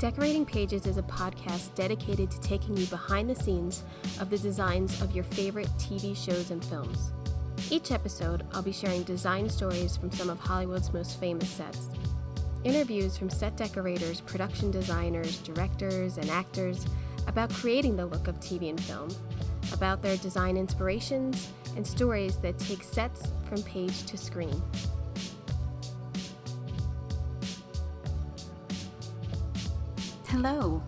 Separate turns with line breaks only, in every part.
Decorating Pages is a podcast dedicated to taking you behind the scenes of the designs of your favorite TV shows and films. Each episode, I'll be sharing design stories from some of Hollywood's most famous sets. Interviews from set decorators, production designers, directors, and actors about creating the look of TV and film, about their design inspirations, and stories that take sets from page to screen. Hello,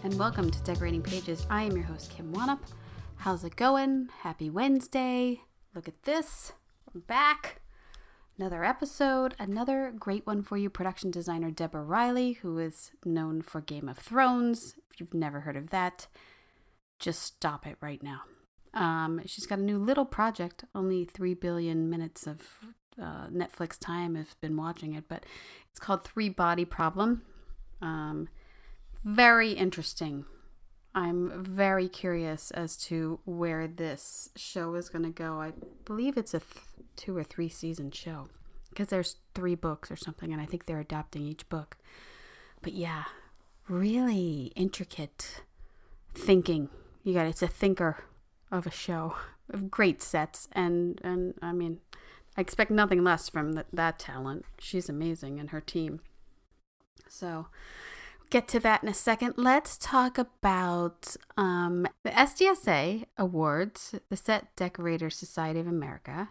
and welcome to Decorating Pages. I am your host, Kim Wanup. How's it going? Happy Wednesday. Look at this. I'm back. Another episode, another great one for you. Production designer Deborah Riley, who is known for Game of Thrones. If you've never heard of that, just stop it right now. She's got a new little project. Only 3 billion minutes of Netflix time have been watching it, but it's called Three Body Problem. Very interesting. I'm very curious as to where this show is going to go. I believe it's a 2 or 3 season show because there's 3 books or something, and I think they're adapting each book. But yeah, really intricate thinking. It's a thinker of a show of great sets, and I mean, I expect nothing less from that talent. She's amazing, and her team. So get to that in a second. Let's talk about the SDSA Awards. The Set Decorators Society of America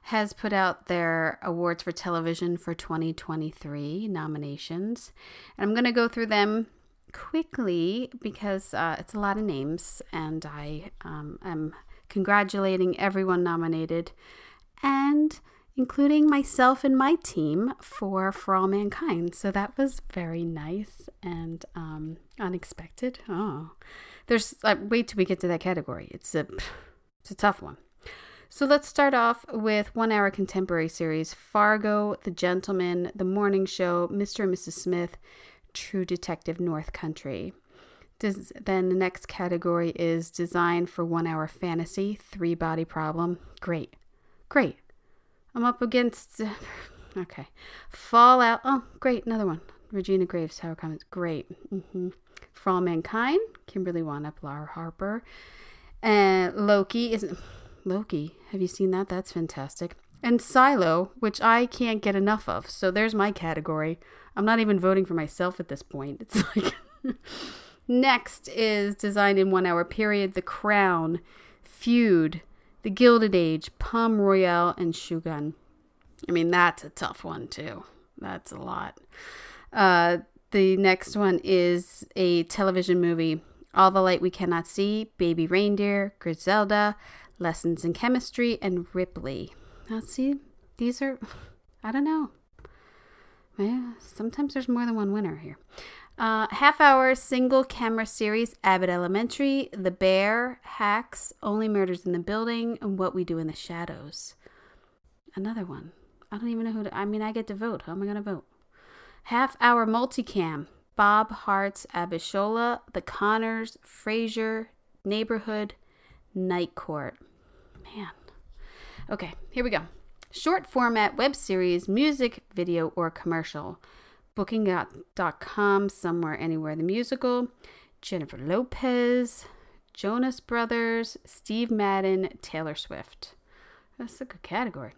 has put out their awards for television for 2023 nominations. And I'm going to go through them quickly because it's a lot of names, and I am congratulating everyone nominated, and including myself and my team for All Mankind. So that was very nice and unexpected. There's wait till we get to that category. It's a tough one. So let's start off with 1 hour contemporary series: Fargo, The Gentleman, The Morning Show, Mr. and Mrs. Smith, True Detective North Country. Then the next category is design for 1 hour fantasy: Three Body Problem. Great. I'm up against, Fallout. Oh, great, another one. Regina Graves, Tower Comments. Great. For All Mankind, Kimberly Wanup, Laura Harper. And Loki. Have you seen that? That's fantastic. And Silo, which I can't get enough of. So there's my category. I'm not even voting for myself at this point. It's like... Next is design in 1 hour period: The Crown, Feud, The Gilded Age, Palm Royale, and Shogun. I mean, that's a tough one, too. That's a lot. The next one is a television movie: All the Light We Cannot See, Baby Reindeer, Griselda, Lessons in Chemistry, and Ripley. Now, see, these are, I don't know. Yeah, sometimes there's more than one winner here. Half-hour single-camera series: Abbott Elementary, The Bear, Hacks, Only Murders in the Building, and What We Do in the Shadows. Another one. I don't even know who to... I get to vote. How am I going to vote? Half-hour multicam: Bob Hart's Abishola, The Connors, Frasier, Neighborhood, Night Court. Man. Okay, here we go. Short format web series: music, video, or commercial. Booking.com, Somewhere Anywhere the Musical, Jennifer Lopez, Jonas Brothers, Steve Madden, Taylor Swift. That's a good category.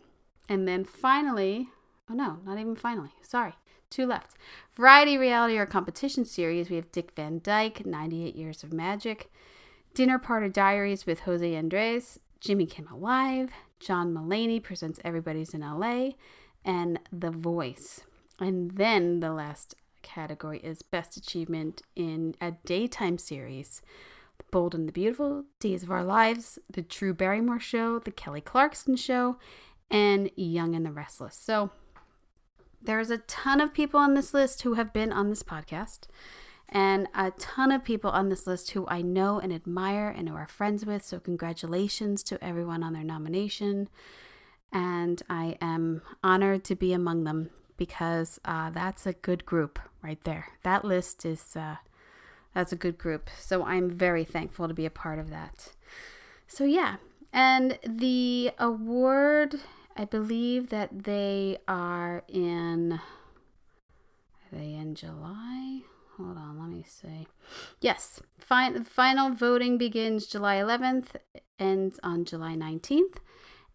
And then finally, not even finally. Sorry, 2 left. Variety, reality, or competition series: we have Dick Van Dyke, 98 Years of Magic, Dinner Party Diaries with Jose Andres, Jimmy Kimmel Live, John Mulaney Presents Everybody's in LA, and The Voice. And then the last category is Best Achievement in a Daytime Series: The Bold and the Beautiful, Days of Our Lives, The Drew Barrymore Show, The Kelly Clarkson Show, and Young and the Restless. So there's a ton of people on this list who have been on this podcast, and a ton of people on this list who I know and admire and who are friends with. So congratulations to everyone on their nomination. And I am honored to be among them, because that's a good group right there. That list is, that's a good group. So I'm very thankful to be a part of that. So yeah, and the award, I believe that they are in July? hold on, let me see. Yes, final voting begins July 11th, ends on July 19th,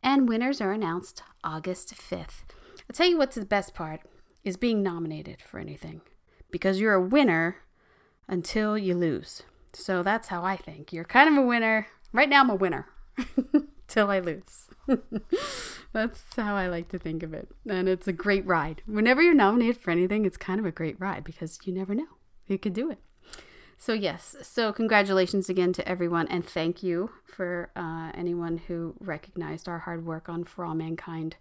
and winners are announced August 5th. I'll tell you what's the best part is being nominated for anything, because you're a winner until you lose. So that's how I think. You're kind of a winner. Right now I'm a winner till I lose. That's how I like to think of it. And it's a great ride. Whenever you're nominated for anything, it's kind of a great ride because you never know. You could do it. So yes. So congratulations again to everyone. And thank you for anyone who recognized our hard work on For All Mankind.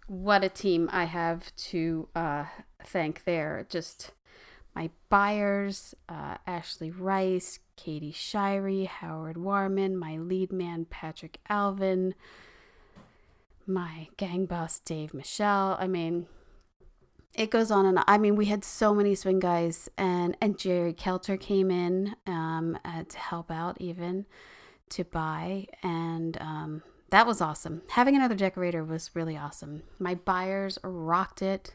What a team I have to thank there. Just my buyers, Ashley Rice, Katie Shirey, Howard Warman, my lead man, Patrick Alvin, my gang boss, Dave Michelle. I mean, it goes on and on. I mean, we had so many swing guys, and Jerry Kelter came in to help out even, to buy, and that was awesome. Having another decorator was really awesome. My buyers rocked it,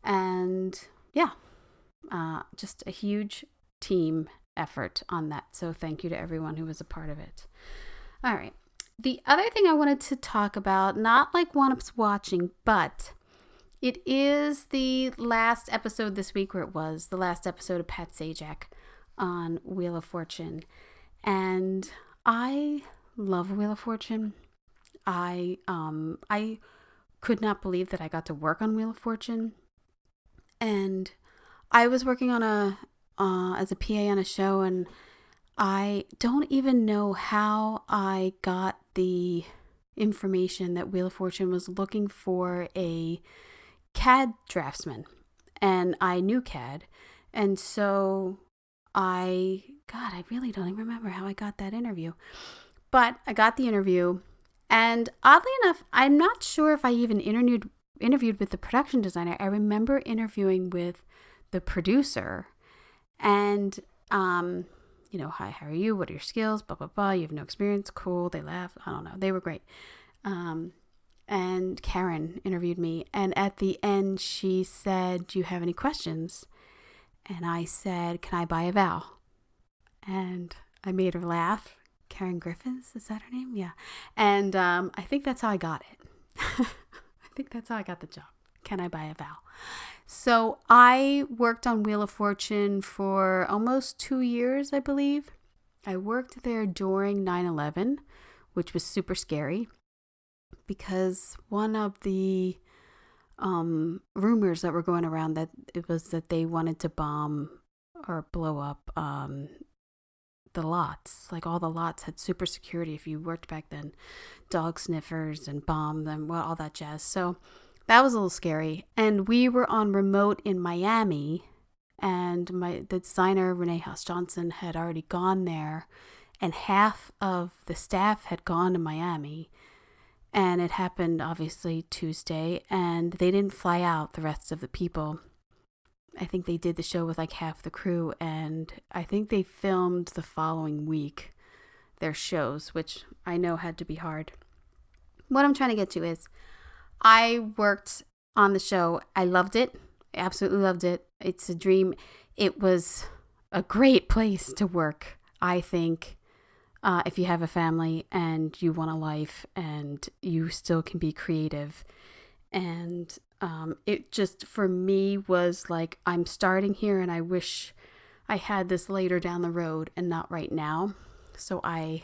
and yeah, just a huge team effort on that. So thank you to everyone who was a part of it. All right. The other thing I wanted to talk about, not like One-Up's watching, but it is the last episode this week, where it was the last episode of Pat Sajak on Wheel of Fortune. And I love Wheel of Fortune. I could not believe that I got to work on Wheel of Fortune. And I was working on as a PA on a show, and I don't even know how I got the information that Wheel of Fortune was looking for a CAD draftsman, and I knew CAD, and so I really don't even remember how I got that interview, but I got the interview, and oddly enough, I'm not sure if I even interviewed with the production designer. I remember interviewing with the producer, and hi, how are you? What are your skills? Blah, blah, blah. You have no experience. Cool. They laughed. I don't know. They were great. And Karen interviewed me. And at the end, she said, do you have any questions? And I said, can I buy a vowel? And I made her laugh. Karen Griffiths, is that her name? Yeah. And I think that's how I got it. I think that's how I got the job. Can I buy a vowel? So I worked on Wheel of Fortune for almost 2 years, I believe. I worked there during 9/11, which was super scary, because one of the rumors that were going around that it was that they wanted to bomb or blow up the lots. Like, all the lots had super security if you worked back then, dog sniffers and bomb them, well, all that jazz. So that was a little scary. And we were on remote in Miami, and the designer, Renee House Johnson, had already gone there, and half of the staff had gone to Miami. And it happened, obviously, Tuesday, and they didn't fly out the rest of the people. I think they did the show with like half the crew, and I think they filmed the following week their shows, which I know had to be hard. What I'm trying to get to is, I worked on the show. I loved it. I absolutely loved it. It's a dream. It was a great place to work, I think, if you have a family and you want a life and you still can be creative. And it just, for me, was like, I'm starting here and I wish I had this later down the road and not right now. So I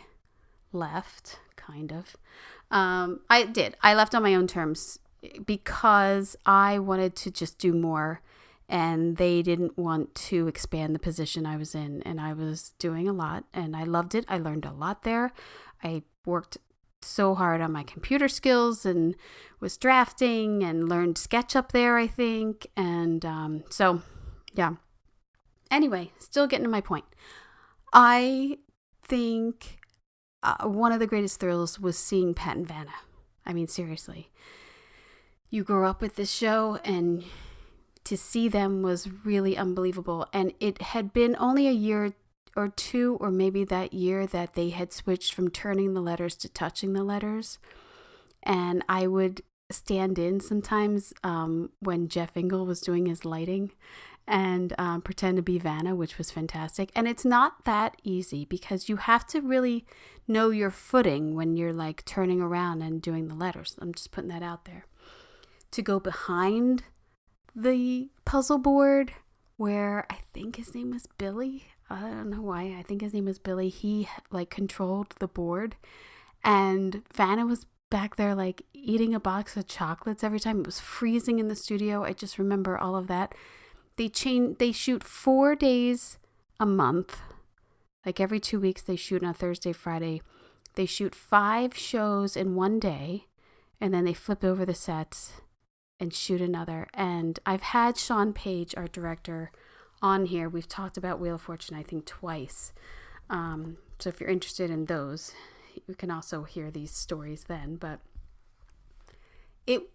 left, kind of. I did. I left on my own terms because I wanted to just do more, and they didn't want to expand the position I was in, and I was doing a lot, and I loved it. I learned a lot there. I worked so hard on my computer skills and was drafting and learned SketchUp there, I think. And so, yeah. Anyway, still getting to my point. I think one of the greatest thrills was seeing Pat and Vanna. I mean, seriously. You grow up with this show, and to see them was really unbelievable. And it had been only a year or two, or maybe that year, that they had switched from turning the letters to touching the letters. And I would stand in sometimes when Jeff Ingle was doing his lighting, and pretend to be Vanna, which was fantastic. And it's not that easy because you have to really know your footing when you're like turning around and doing the letters. I'm just putting that out there. To go behind the puzzle board where I think his name was Billy. I don't know why. I think his name was Billy. He like controlled the board, and Vanna was back there like eating a box of chocolates every time. It was freezing in the studio. I just remember all of that. They shoot 4 days a month. Like every 2 weeks they shoot on a Thursday, Friday. They shoot 5 shows in one day, and then they flip over the sets and shoot another. And I've had Sean Page, art director, on here. We've talked about Wheel of Fortune, I think, twice. So if you're interested in those, you can also hear these stories then. But it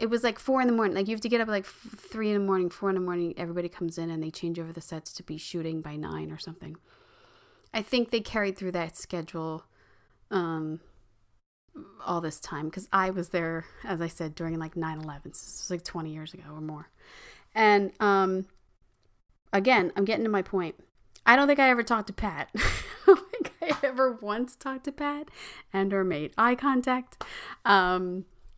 was like 4 a.m. Like you have to get up at like 3 a.m, 4 a.m. Everybody comes in and they change over the sets to be shooting by 9 or something. I think they carried through that schedule all this time because I was there, as I said, during like 9/11. So this was like 20 years ago or more. And again, I'm getting to my point. I don't think I ever talked to Pat. I don't think I ever once talked to Pat or made eye contact.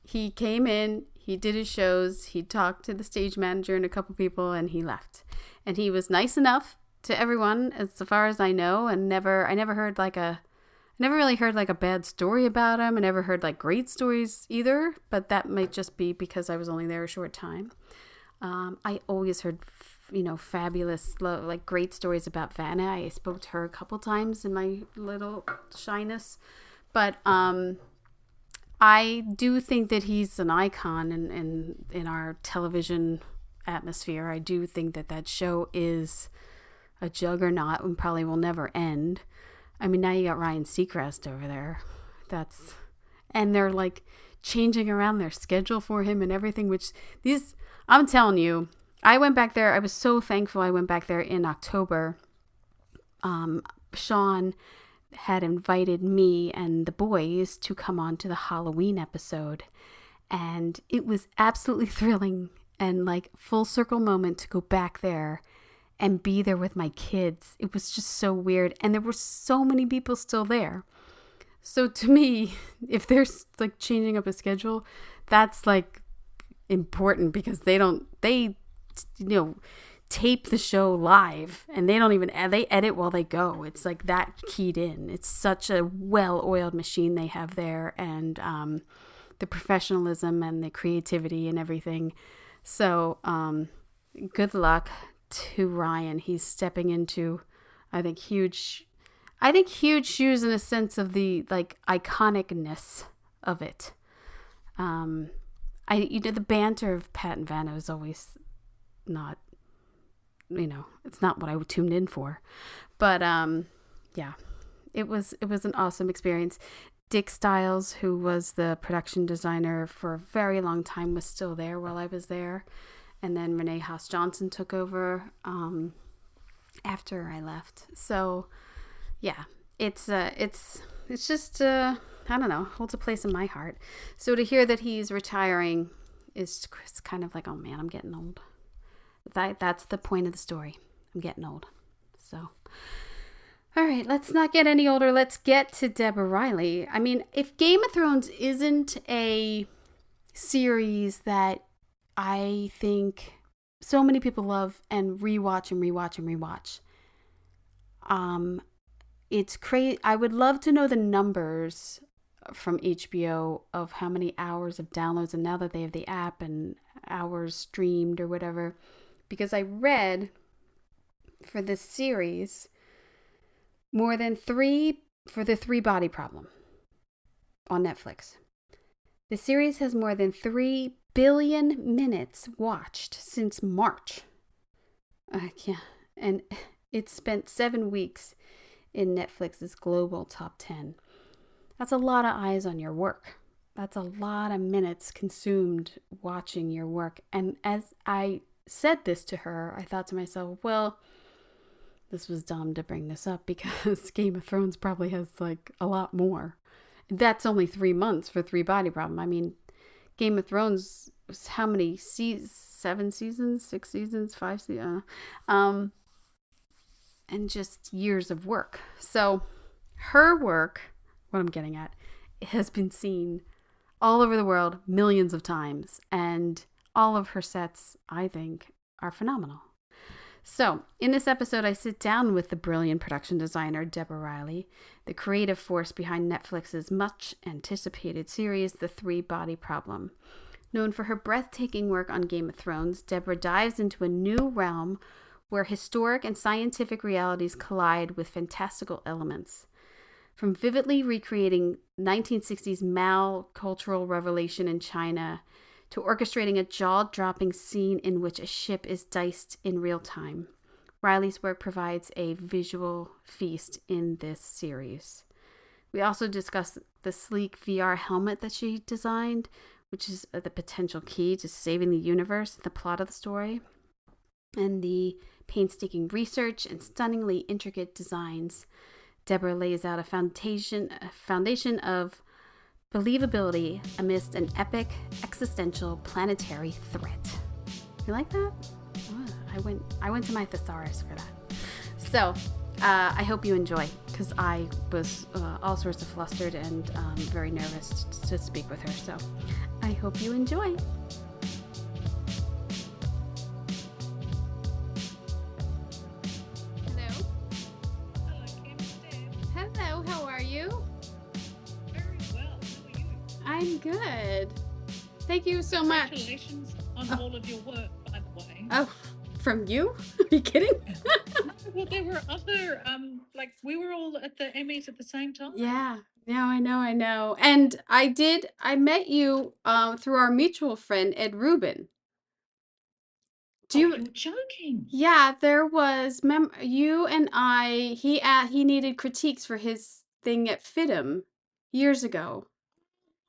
He came in, he did his shows, he talked to the stage manager and a couple people, and he left. And he was nice enough to everyone, as far as I know, and I never really heard like a bad story about him. I never heard like great stories either, but that might just be because I was only there a short time. I always heard, fabulous, like great stories about Vanna. I spoke to her a couple times in my little shyness, but I do think that he's an icon in our television atmosphere. I do think that show is a juggernaut and probably will never end. I mean, now you got Ryan Seacrest over there. And they're like changing around their schedule for him and everything, I'm telling you, I went back there. I was so thankful I went back there in October. Sean had invited me and the boys to come on to the Halloween episode. And it was absolutely thrilling and like full circle moment to go back there and be there with my kids. It was just so weird. And there were so many people still there. So to me, if they're like changing up a schedule, that's like important because they tape the show live and they edit while they go. It's like that keyed in. It's such a well-oiled machine they have there, and the professionalism and the creativity and everything. So good luck to Ryan. He's stepping into, I think huge shoes in a sense of the like iconicness of it. The banter of Pat and Vanna is always not, it's not what I tuned in for, but yeah, it was an awesome experience. Dick Stiles, who was the production designer for a very long time, was still there while I was there, and then Renee Haas Johnson took over after I left. So yeah, it's just I don't know, holds a place in my heart. So to hear that he's retiring is kind of like, oh man, I'm getting old. That's the point of the story. I'm getting old. So, all right, let's not get any older. Let's get to Deborah Riley. I mean, if Game of Thrones isn't a series that I think so many people love and rewatch, it's crazy. I would love to know the numbers from HBO of how many hours of downloads, and now that they have the app and hours streamed or whatever, because I read for this series more than 3 for the 3 Body Problem on Netflix. The series has more than 3 billion minutes watched since March. And it spent 7 weeks in Netflix's global top 10. That's a lot of eyes on your work. That's a lot of minutes consumed watching your work. And as I said this to her, I thought to myself, well, this was dumb to bring this up because Game of Thrones probably has like a lot more. That's only 3 months for 3 Body Problem. I mean, Game of Thrones how many seasons? 7 seasons, 6 seasons, 5 seasons, and just years of work. So her work, what I'm getting at, has been seen all over the world millions of times, and all of her sets, I think, are phenomenal. So, in this episode, I sit down with the brilliant production designer Deborah Riley, the creative force behind Netflix's much anticipated series, The Three Body Problem. Known for her breathtaking work on Game of Thrones, Deborah dives into a new realm where historic and scientific realities collide with fantastical elements. From vividly recreating 1960s Mao cultural revelation in China to orchestrating a jaw-dropping scene in which a ship is diced in real time, Riley's work provides a visual feast in this series. We also discuss the sleek VR helmet that she designed, which is the potential key to saving the universe, the plot of the story, and the painstaking research and stunningly intricate designs. Deborah lays out a foundation of believability amidst an epic existential planetary threat. You like that? Oh, I went to my thesaurus for that. So I hope you enjoy, because I was all sorts of flustered and very nervous to speak with her. So I hope you enjoy. Hello.
Hello, Kim. Deb.
Hello. How are you?
Very well. How are you?
I'm good. Thank you so much.
Congratulations on all of your work, by the way.
Oh, from you? Are you kidding?
No, well, there were other, like we were all at the Emmys at the same time.
Yeah. No, I know. And I met you through our mutual friend, Ed Rubin. Do
Oh,
you?
you're joking.
Yeah, there was you and I. He needed critiques for his thing at FITM years ago,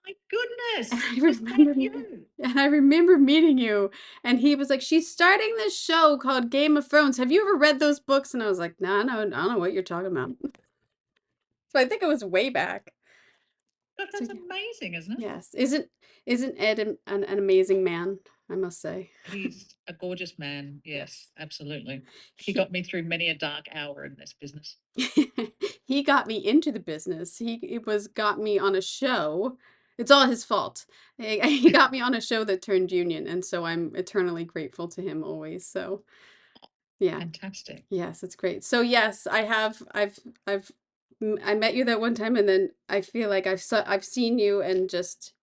My
and
goodness.
I
Was that
remember
you?
and I remember meeting you, and he was like, "She's starting this show called Game of Thrones. Have you ever read those books?" And I was like, "No, no, I don't know what you're talking about." So I think it was way back.
God,
So
that's amazing, isn't it?
yes, isn't Ed an amazing man? I must say.
He's a gorgeous man. Yes, absolutely. He
He
got me through many a dark hour in this business.
he got me into the business. Got me on a show. It's all his fault. He got me on a show that turned union, and so I'm eternally grateful to him always. So yeah,
Fantastic.
yes, it's great. So yes, I've I met you that one time, and then I feel like I've seen you, and just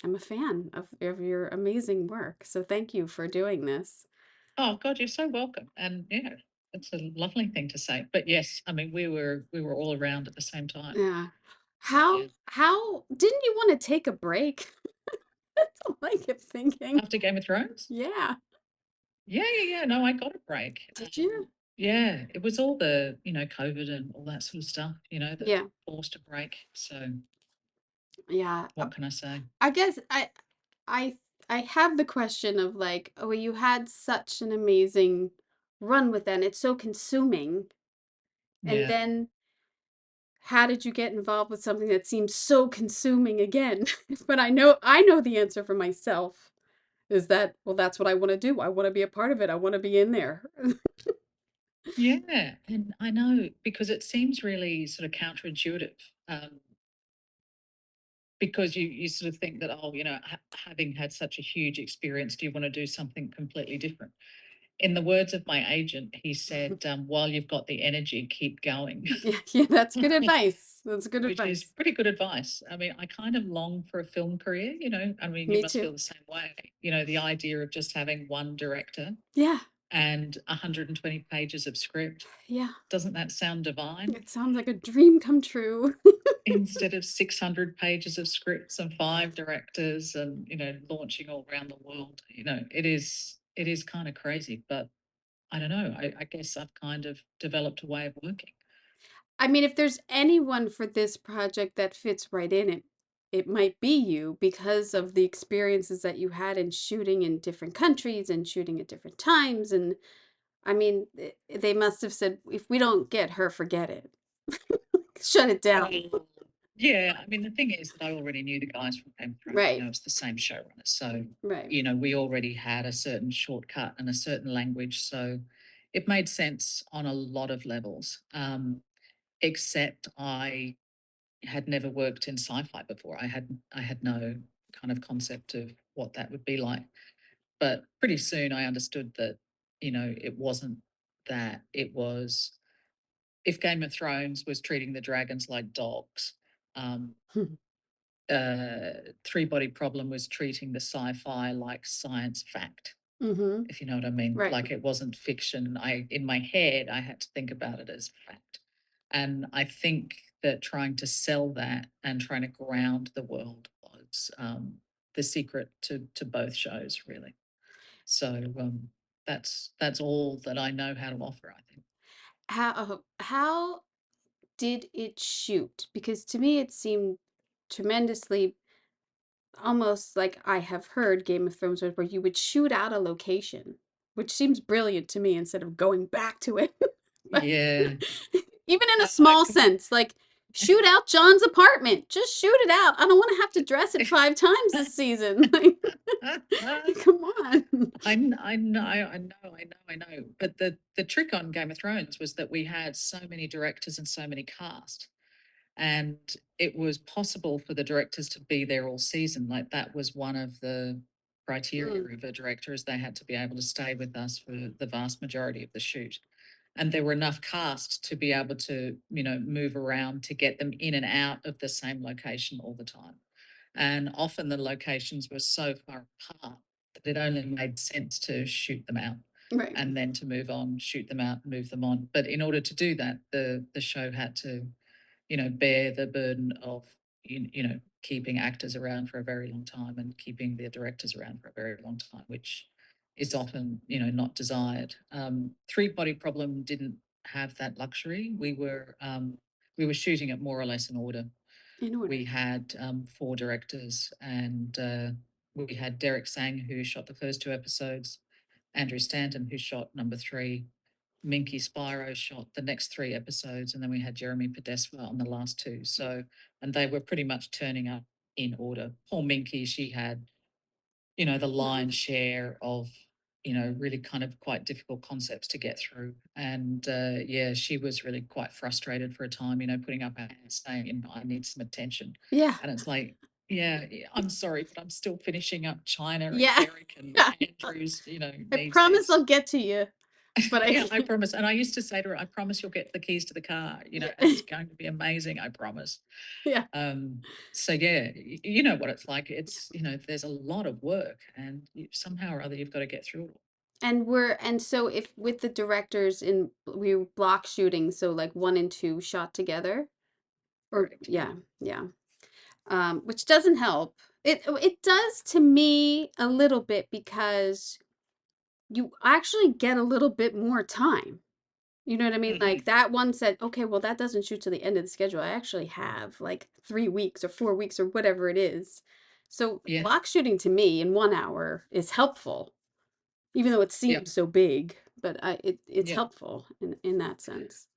I'm a fan of your amazing work. So thank you for doing this.
Oh God, you're so welcome. And yeah, it's a lovely thing to say. But yes, I mean we were all around at the same time.
Yeah.
Yeah.
How didn't you want to take a break? That's all I kept thinking.
After Game of Thrones?
Yeah.
Yeah, yeah, yeah. No, I got a break.
Did you?
Yeah, it was all the, COVID and all that sort of stuff, that
Yeah.
forced a break. So
Yeah.
what can I say?
I guess I I have the question of like, oh, you had such an amazing run with that, and it's so consuming. And
Yeah.
then how did you get involved with something that seems so consuming again? But I know the answer for myself is that, well, that's what I want to do. I want to be a part of it. I want to be in there.
Yeah. And I know because it seems really sort of counterintuitive. Because you sort of think that, oh, having had such a huge experience, do you want to do something completely different? In the words of my agent, he said, while you've got the energy, keep going.
Yeah, yeah, that's good advice. That's good
Which is
advice.
pretty good advice. I mean, I kind of long for a film career, I mean, you
Me
must
too.
feel the same way. The idea of just having one director
Yeah,
and 120 pages of script.
yeah.
Doesn't that sound divine?
It sounds like a dream come true.
Instead of 600 pages of scripts and five directors and, launching all around the world, it is kind of crazy, but I don't know. I guess I've kind of developed a way of working.
I mean, if there's anyone for this project that fits right in it, it might be you because of the experiences that you had in shooting in different countries and shooting at different times. And I mean, they must have said, if we don't get her, forget it. Shut it down.
Yeah, I mean, the thing is that I already knew the guys from Game of Thrones,
Right.
it's the same showrunners. So,
Right.
we already had a certain shortcut and a certain language. So it made sense on a lot of levels. Except I had never worked in sci-fi before. I had no kind of concept of what that would be like. But pretty soon I understood that, it wasn't that. It was, if Game of Thrones was treating the dragons like dogs, um, Three Body Problem was treating the sci-fi like science fact,
Mm-hmm.
if you know what I mean.
Right.
Like it wasn't fiction. In my head, I had to think about it as fact. And I think that trying to sell that and trying to ground the world was the secret to both shows, really. So that's all that I know how to offer, I think.
How did it shoot? Because to me, it seemed tremendously almost like I have heard Game of Thrones where you would shoot out a location, which seems brilliant to me instead of going back to it. But
Yeah.
even in a
I
small sense, like shoot out John's apartment. Just shoot it out. I don't want to have to dress it 5 times this season. Like, come on.
I know, I know, I know, I know. But the trick on Game of Thrones was that we had so many directors and so many cast, and it was possible for the directors to be there all season. Like that was one of the criteria
Mm,
of a director, is they had to be able to stay with us for the vast majority of the shoot. And there were enough cast to be able to, move around to get them in and out of the same location all the time. And often the locations were so far apart that it only made sense to shoot them out
right.
and then to move on, shoot them out, move them on. But in order to do that, the show had to, bear the burden of, keeping actors around for a very long time and keeping the directors around for a very long time, which is often, not desired. Three Body Problem didn't have that luxury. We were shooting it more or less in order.
In
We
order.
had four directors, and we had Derek Sang, who shot the first two episodes, Andrew Stanton, who shot number three, Minky Spyro shot the next three episodes, and then we had Jeremy Podeswa on the last two. So, and they were pretty much turning up in order. Poor Minky, she had, the lion's share of, really kind of quite difficult concepts to get through. And yeah, she was really quite frustrated for a time, putting up her hands saying, I need some attention.
Yeah.
And it's like, yeah, yeah, I'm sorry, but I'm still finishing up China and
Yeah.
Derek and
Yeah.
Andrews,
I
needs
promise
this.
I'll get to you, but I
Yeah, I
can't.
promise. And I used to say to her, I promise you'll get the keys to the car, and
Yeah.
it's going to be amazing. I promise.
Yeah.
So yeah, you know what it's like. It's, there's a lot of work, and somehow or other you've got to get through it all.
And so if with the directors in we were block shooting, so like 1 and 2 shot together, or
Correct. Yeah.
yeah, yeah. Which doesn't help. It does to me a little bit because you actually get a little bit more time. You know what I mean? Like
Hmm.
that one said, okay, well that doesn't shoot to the end of the schedule. I actually have like 3 weeks or 4 weeks or whatever it is. So
Yeah.
block shooting to me in 1 hour is helpful, even though it
Yeah.
seems so big, but it's
Yeah.
helpful in that sense.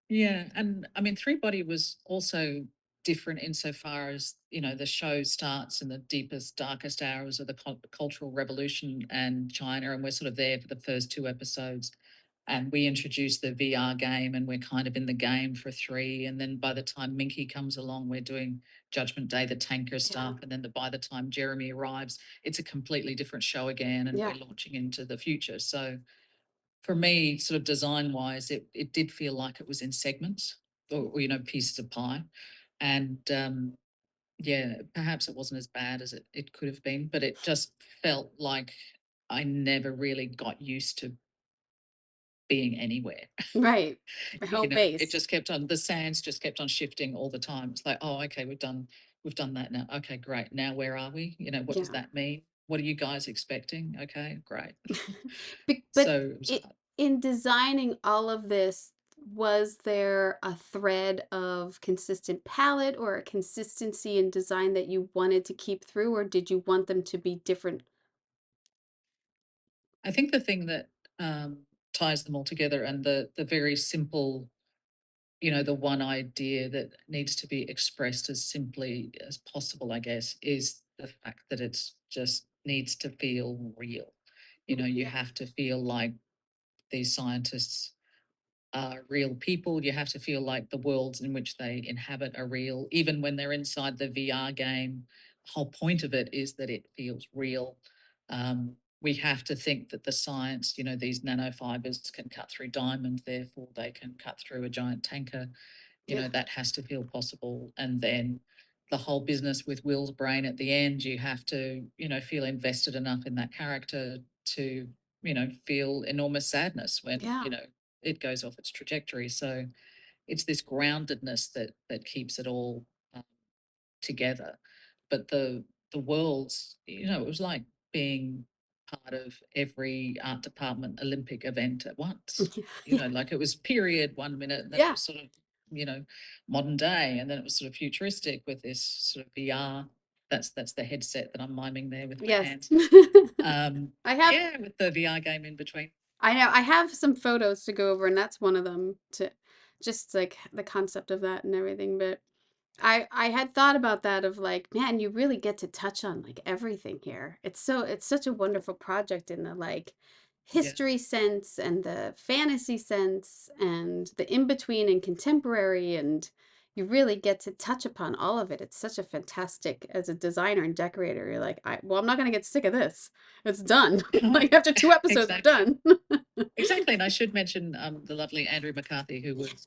Yeah. And I mean, Three Body was also different insofar as, the show starts in the deepest, darkest hours of the Cultural Revolution and China, and we're sort of there for the first two episodes. And we introduce the VR game, and we're kind of in the game for three. And then by the time Minky comes along, we're doing Judgment Day, the tanker
Yeah.
stuff. And then by the time Jeremy arrives, it's a completely different show again, and
Yeah.
we're launching into the future. So for me, sort of design wise, it did feel like it was in segments, or pieces of pie. And yeah, perhaps it wasn't as bad as it could have been, but it just felt like I never really got used to being anywhere.
Right. Home
It
base.
just kept on, the sands just kept on shifting all the time. It's like, oh, okay, we've done that now. Okay, great. Now where are we? What does
Yeah.
that mean? What are you guys expecting? Okay, great.
But
So it was
it,
hard.
in designing all of this, was there a thread of consistent palette or a consistency in design that you wanted to keep through, or did you want them to be different?
I think the thing that ties them all together, and the very simple the one idea that needs to be expressed as simply as possible, I guess, is the fact that it's just needs to feel real. You
Yeah.
have to feel like these scientists are real people. You have to feel like the worlds in which they inhabit are real, even when they're inside the VR game. The whole point of it is that it feels real. We have to think that the science, these nanofibers can cut through diamond, therefore they can cut through a giant tanker.
Yeah.
That has to feel possible. And then the whole business with Will's brain at the end, you have to, feel invested enough in that character to, feel enormous sadness when,
Yeah.
it goes off its trajectory. So it's this groundedness that keeps it all together. But the worlds, it was like being part of every art department Olympic event at once.
Yeah.
Like it was period 1 minute, and then it
Yeah.
was sort of, modern day, and then it was sort of futuristic with this sort of VR. That's the headset that I'm miming there with my
Yes.
hands.
I have
Yeah, with the VR game in between.
I know I have some photos to go over, and that's one of them, to just like the concept of that and everything. But I had thought about that, of like, man, you really get to touch on like everything here. It's such a wonderful project in the like
Yeah.
history sense and the fantasy sense and the in between and contemporary, and you really get to touch upon all of it. It's such a fantastic, as a designer and decorator, you're like, well, I'm not gonna get sick of this. It's done. Like after 2 episodes, I'm
Exactly.
done.
Exactly, and I should mention the lovely Andrew McCarthy, who was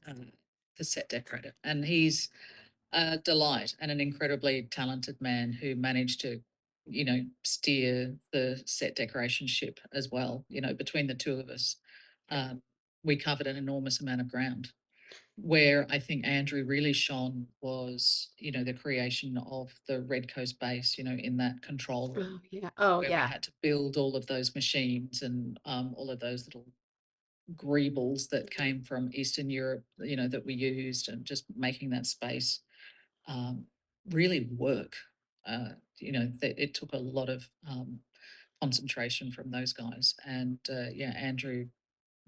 the set decorator, and he's a delight and an incredibly talented man who managed to, steer the set decoration ship as well. Between the two of us, um, we covered an enormous amount of ground. Where I think Andrew really shone was, the creation of the Red Coast base, in that control
Oh
room
yeah. Oh
where we
yeah.
had to build all of those machines and all of those little greebles that
Yeah.
came from Eastern Europe, that we used, and just making that space um, really work. That it took a lot of concentration from those guys, and yeah, Andrew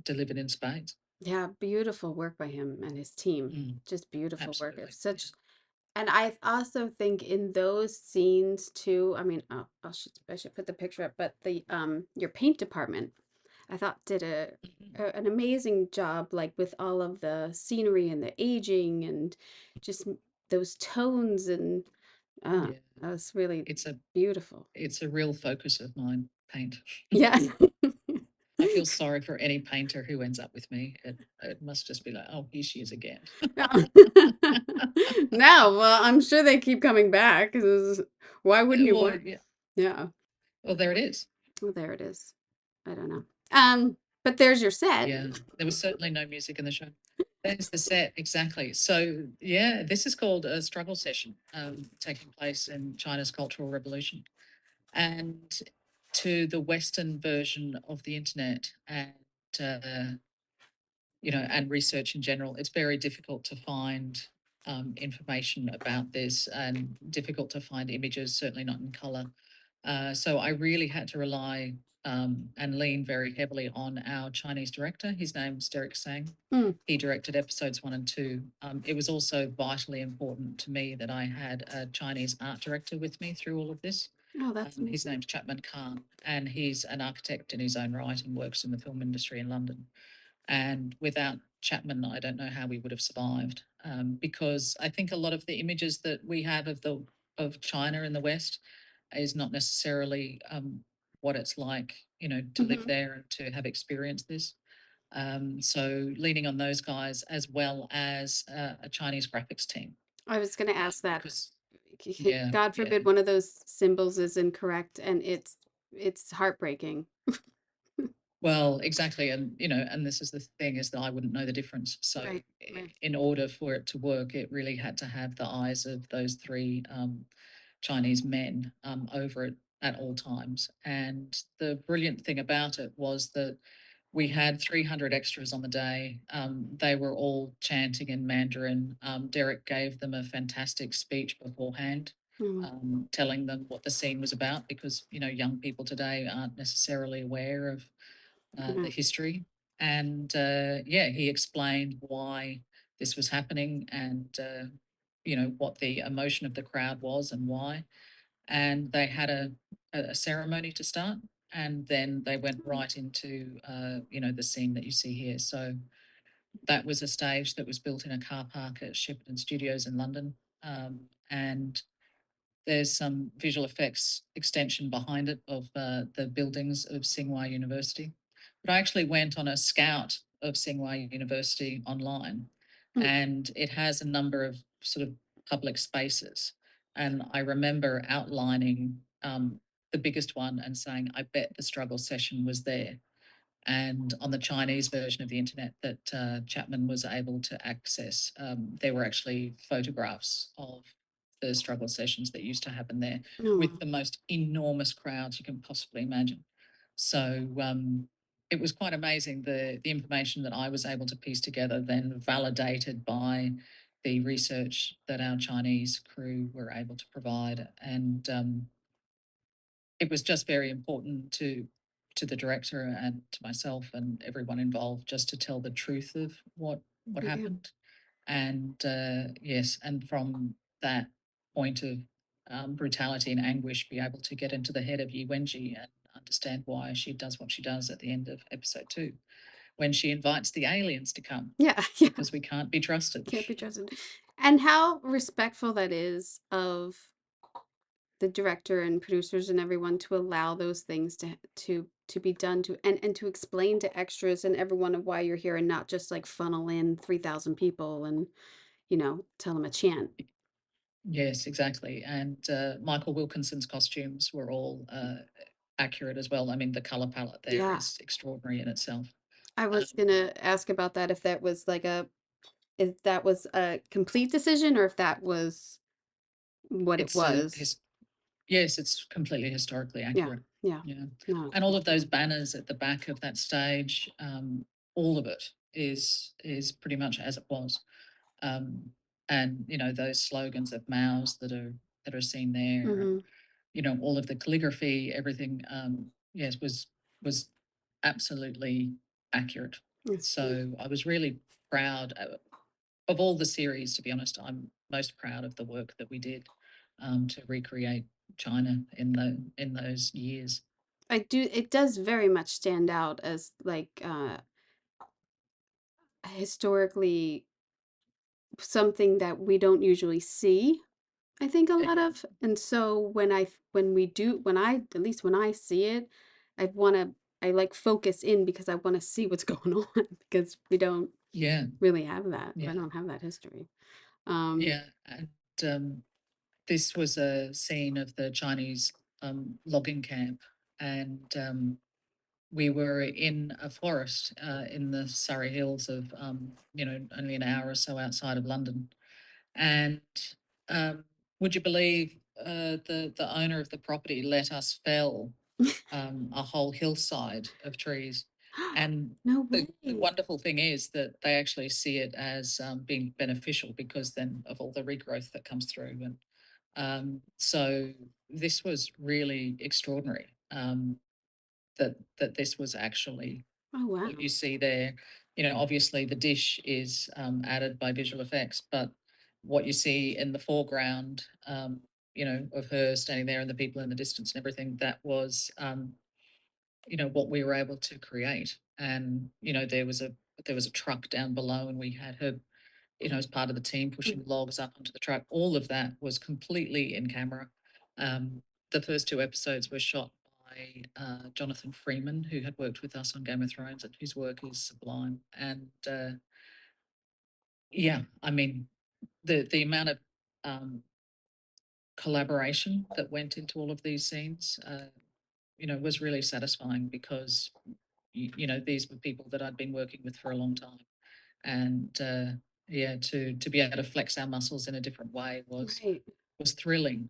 delivered in spades.
Yeah, beautiful work by him and his team.
Mm,
Just beautiful work. It's
absolutely, yeah.
such, and I also think in those scenes too, I mean, I should put the picture up, but the your paint department, I thought did
Mhm.
an amazing job, like with all of the scenery and the aging and just those tones, and
Yeah,
that was really
it's a
beautiful.
it's a real focus of mine. Paint.
Yeah.
I feel sorry for any painter who ends up with me. It must just be like, oh, here she is again.
Yeah. No, well, I'm sure they keep coming back. 'Cause why wouldn't you
Well,
want?
yeah.
Yeah.
Well, there it is.
Well, there it is. I don't know. But there's your set.
Yeah, there was certainly no music in the show. There's the set, exactly. So, yeah, this is called a struggle session, taking place in China's Cultural Revolution, and to the Western version of the internet uh, and research in general. It's very difficult to find information about this, and difficult to find images, certainly not in color. So I really had to rely and lean very heavily on our Chinese director. His name's Derek Sang.
Mm.
He directed episodes 1 and 2. It was also vitally important to me that I had a Chinese art director with me through all of this.
Oh, that's
His
amazing.
name's Chapman Khan, and he's an architect in his own right and works in the film industry in London. And without Chapman, I don't know how we would have survived, because I think a lot of the images that we have of China in the West is not necessarily what it's like, to live
Hmm.
there and to have experienced this. So leaning on those guys as well as a Chinese graphics team,
I was going to ask that.
because yeah,
God
yeah.
forbid one of those symbols is incorrect, and it's heartbreaking.
Well, exactly, and and this is the thing, is that I wouldn't know the difference. So,
Right. Right.
in order for it to work, it really had to have the eyes of those three Chinese men over it at all times. And the brilliant thing about it was that we had 300 extras on the day. They were all chanting in Mandarin. Derek gave them a fantastic speech beforehand,
Oh,
telling them what the scene was about, because young people today aren't necessarily aware of the
no.
history. And yeah, he explained why this was happening, and what the emotion of the crowd was and why. And they had a ceremony to start, and then they went
Oh,
right into the scene that you see here. So that was a stage that was built in a car park at Shepperton Studios in London. And there's some visual effects extension behind it of the buildings of Tsinghua University. But I actually went on a scout of Tsinghua University online,
mm,
and it has a number of sort of public spaces. And I remember outlining the biggest one and saying, I bet the struggle session was there. And on the Chinese version of the internet that Chapman was able to access, there were actually photographs of the struggle sessions that used to happen there with
no.
the most enormous crowds you can possibly imagine. So it was quite amazing the information that I was able to piece together, then validated by the research that our Chinese crew were able to provide. And it was just very important to the director and to myself and everyone involved just to tell the truth of what
Yeah.
happened. And yes, and from that point of brutality and anguish, be able to get into the head of Yi Wenji and understand why she does what she does at the end of episode 2, when she invites the aliens to come
Yeah. Yeah.
because we can't be trusted.
Can't be trusted. And how respectful that is of the director and producers and everyone to allow those things to be done to and to explain to extras and everyone of why you're here and not just like funnel in 3,000 people and tell them a chant.
Yes, exactly. And Michael Wilkinson's costumes were all accurate as well. I mean, the color palette there
Yeah.
is extraordinary in itself.
I
Um,
was gonna ask about that if that was a complete decision or if that was what it
it's
was.
yes, it's completely historically
Yeah.
accurate.
Yeah.
Yeah,
No, it's
and all of those
awesome.
banners at the back of that stage, all of it is pretty much as it was. Um, and those slogans of Mao's that are seen there,
Mhm.
all of the calligraphy, everything, yes, was absolutely accurate.
That's great.
So I was really proud of all the series. To be honest, I'm most proud of the work that we did to recreate China in those years.
It does very much stand out as like historically something that we don't usually see, I think a lot
Yeah,
of. And so when we do when I at least when I see it, I like focus in because I want to see what's going on because we don't
yeah,
really have that. I
yeah,
don't have that history. Um
yeah. And this was a scene of the Chinese logging camp, and we were in a forest in the Surrey Hills of, only an hour or so outside of London. And um, would you believe the owner of the property let us fell a whole hillside of trees? And
no
the
way.
wonderful thing is that they actually see it as being beneficial because then of all the regrowth that comes through. And so this was really extraordinary. That this was actually
Oh
what you
wow.
see there. Obviously the dish is added by visual effects, but what you see in the foreground, of her standing there and the people in the distance and everything, that was, what we were able to create. And there was a truck down below, and we had her, as part of the team pushing logs up onto the truck. All of that was completely in camera. Um, the first 2 episodes were shot by Jonathan Freeman, who had worked with us on Game of Thrones and whose work is sublime. And yeah, I mean, the amount of um, collaboration that went into all of these scenes, was really satisfying because, these were people that I'd been working with for a long time. And yeah, to be able to flex our muscles in a different way
Right.
was thrilling.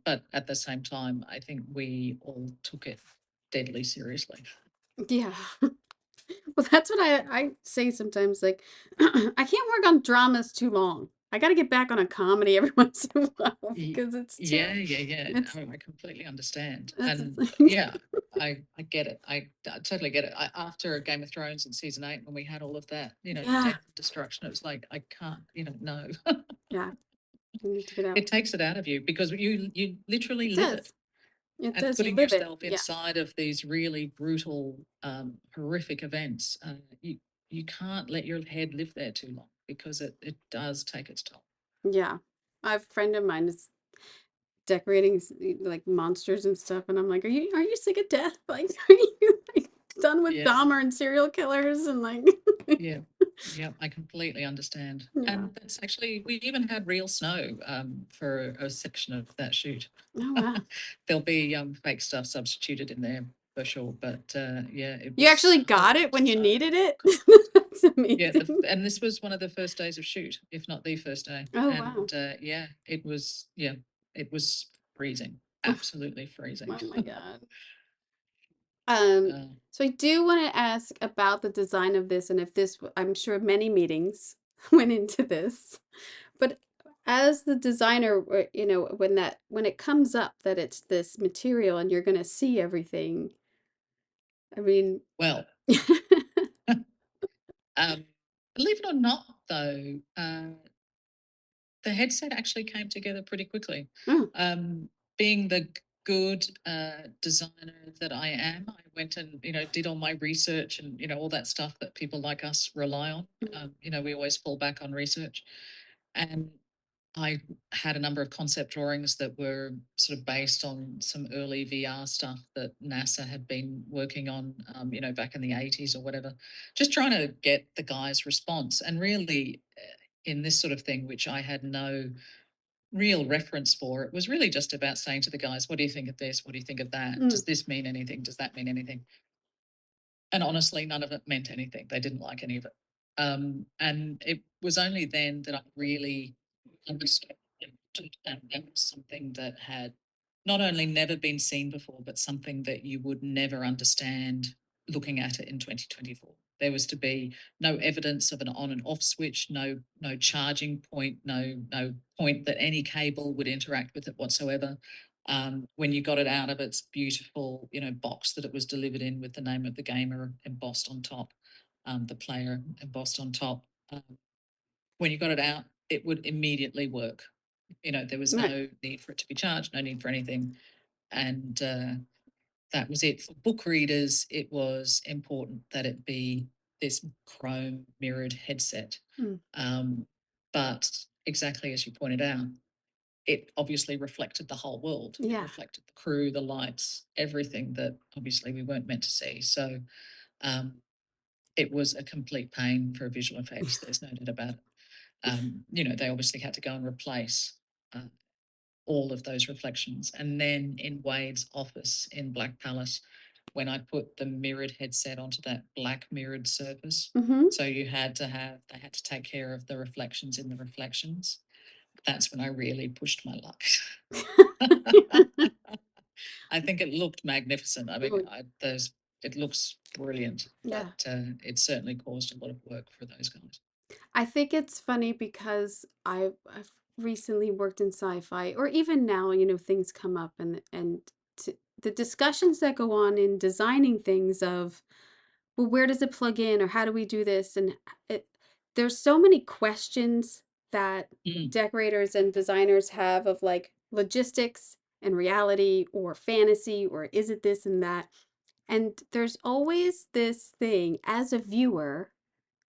But at the same time, I think we all took it deadly seriously.
Yeah. Well, that's what I say sometimes, like, I can't work on dramas too long. I got to get back on a comedy every once in a while
Ye
because it's too.
Yeah, yeah, yeah.
It's
No, I completely understand,
that's the
and,
thing.
yeah, I get it. I totally get it. After Game of Thrones in season 8, when we had all of that,
Yeah,
death and destruction, it was like, I can't, no.
yeah. You need to get out.
It takes it out of you because you literally
It
live it,
does. It
and
does. You
putting
live it.
yourself
Yeah,
inside of these really brutal, horrific events, you can't let your head live there too long because it does take its toll.
yeah. I have a friend of mine is decorating like monsters and stuff, and I'm like, are you sick of death? Like, are you like done with
Yeah.
Dahmer and serial killers and like,
Yeah. Yeah, I completely understand.
yeah.
And that's actually, we even had real snow for a section of that shoot.
Oh wow.
There'll be fake stuff substituted in there for sure. But yeah, it
You
was
actually got it when you
so
needed it?
cold.
That's
Yeah,
amazing.
and this was one of the first days of shoot, if not the first day.
Oh wow.
And yeah, it was freezing,
Oh
absolutely freezing.
my God. Um,
uh,
so I do want to ask about the design of this and if this, I'm sure many meetings went into this, but as the designer, when it comes up that it's this material and you're going to see everything, I mean,
well, um, believe it or not, though, the headset actually came together pretty quickly.
oh,
Being the good designer that I am, I went and did all my research and all that stuff that people like us rely on. We always fall back on research, and I had a number of concept drawings that were sort of based on some early VR stuff that NASA had been working on, back in the 80s or whatever, just trying to get the guy's response. And really, in this sort of thing, which I had no real reference for, it was really just about saying to the guys, what do you think of this? What do you think of that?
mm,
Does this mean anything? Does that mean anything? And honestly, none of it meant anything. They didn't like any of it. And it was only then that I really understood that that was something that had not only never been seen before, but something that you would never understand looking at it in 2024. There was to be no evidence of an on and off switch, no charging point, no point that any cable would interact with it whatsoever. When you got it out of its beautiful, box that it was delivered in with the name of the gamer embossed on top, the player embossed on top. When you got it out, it would immediately work. There was
right.
no need for it to be charged, no need for anything, and that was it. For book readers, it was important that it be this chrome mirrored headset.
Mm,
Um, but exactly as you pointed out, it obviously reflected the whole world. It
yeah.
reflected the crew, the lights, everything that obviously we weren't meant to see. So um, it was a complete pain for visual effects. There's no doubt about it. They obviously had to go and replace uh, all of those reflections. And then in Wade's office in Black Palace, when I put the mirrored headset onto that black mirrored surface,
Mm-hmm.
so they had to take care of the reflections in the reflections. That's when I really pushed my luck. I think it looked magnificent. I mean,
Oh,
it looks brilliant,
yeah.
but it certainly caused a lot of work for those guys.
I think it's funny because I've recently worked in sci-fi, or even now, things come up the discussions that go on in designing things of, well, where does it plug in, or how do we do this? And it, there's so many questions that
Mm,
decorators and designers have of like logistics and reality or fantasy, or is it this and that? And there's always this thing as a viewer.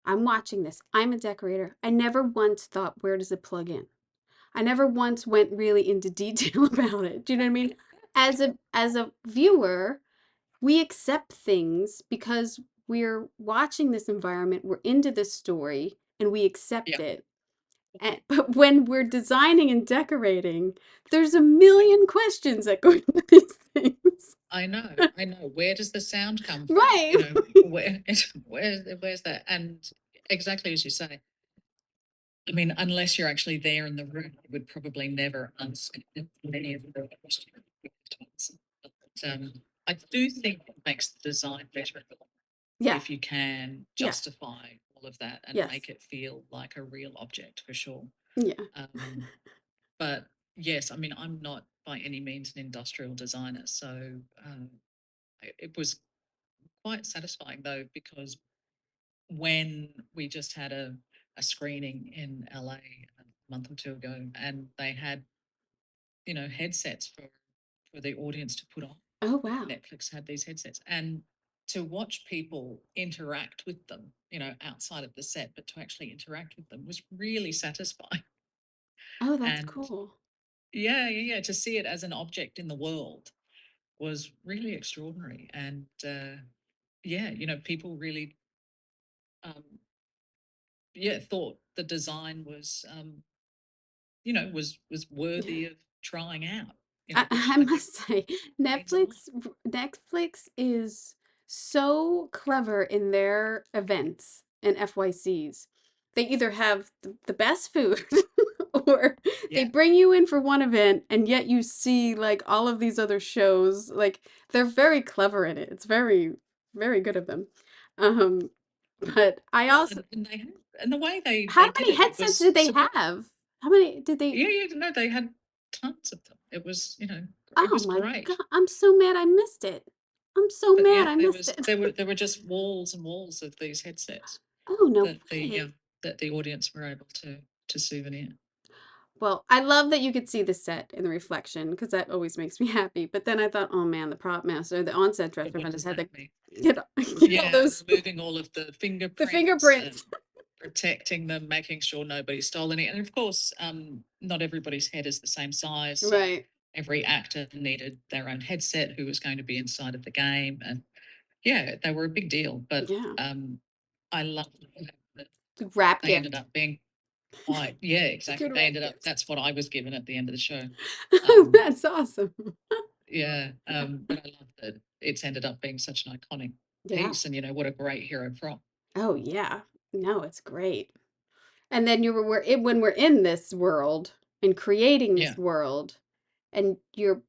I'm watching this. I'm a decorator. I never once thought, where does it plug in? I never once went really into detail about it. Do you know what I mean? As a viewer, we accept things because we're watching this environment, we're into this story, and we accept
yeah.
it. But when we're designing and decorating, there's a
I
million questions that go into these things.
I know, I know. Where does the sound come from?
Right.
Where where's that? And exactly as you say. I mean, unless you're actually there in the room, you would probably never answer many of the questions. But, I do think it makes the design better
Yeah.
if you can
Yeah.
justify all of that and
Yes.
make it feel like a real object for sure.
Yeah.
Um, but yes, I mean, I'm not by any means an industrial designer, so it was quite satisfying though, because when we just had a screening in LA a month or two ago, and they had, headsets for the audience to put on.
Oh, wow.
Netflix had these headsets, and to watch people interact with them, outside of the set, but to actually interact with them was really satisfying.
Oh, that's
And
cool.
yeah, yeah, yeah, to see it as an object in the world was really extraordinary. And yeah, people really, um, yeah, thought the design was, was
Yeah.
worthy of trying out,
I,
which
I
I think
must say,
means a lot.
Netflix is so clever in their events and FYCs. They either have the best food or they
Yeah.
bring you in for one event and yet you see like all of these other shows. Like they're very clever in it. It's very, very good of them. Um, but I
Well,
also,
and they had, and the way they
how
did
many
it, it
headsets
was
did they
surprising.
have? How many did they?
Yeah, yeah, no, they had tons of them. It was, it
Oh
was
my God,
great.
I'm so mad I missed it. I'm so
But
mad
yeah,
I
there
missed
was
it.
there were just walls and walls of these headsets
Oh, no
that the
way.
that the audience were able to souvenir.
Well, I love that you could see the set in the reflection because that always makes me happy. But then I thought, oh man, the prop master, the on-set
But
director
what
must have
does
had
that
to
mean?
get all
Yeah,
those
removing all of the
the
fingerprints and
fingerprints.
protecting them, making sure nobody stole any. And of course, not everybody's head is the same size, so
Right.
every actor needed their own headset who was going to be inside of the game, and yeah, they were a big deal. But
Yeah.
I love that
Wrap
they ended
gift.
up being quite. Yeah, exactly.
Good
They
wrap
ended up.
gift.
That's what I was given at the end of the show. Um,
That's awesome.
yeah, but I love that it's ended up being such an iconic
Yeah.
piece, and what a great hero prop.
Oh yeah. No, it's great. And then when we're in this world and creating this
Yeah.
world, and your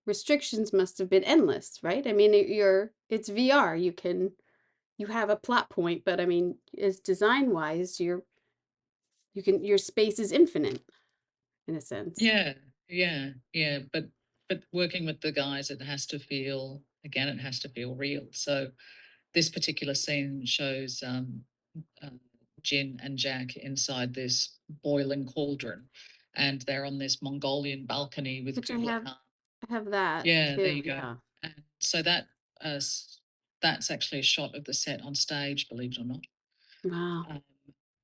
restrictions must have been endless, right? I mean, it's VR. You have a plot point, but I mean, as design wise, your space is infinite in a sense.
Yeah, yeah, yeah. But working with the guys, it has to feel again, it has to feel real. So this particular scene shows uh, Jin and Jack inside this boiling cauldron, and they're on this Mongolian balcony with
Which
two black arms.
I have that
Yeah, there
too.
you go.
Yeah.
And so that's actually a shot of the set on stage, believe it or not.
Wow.
Um,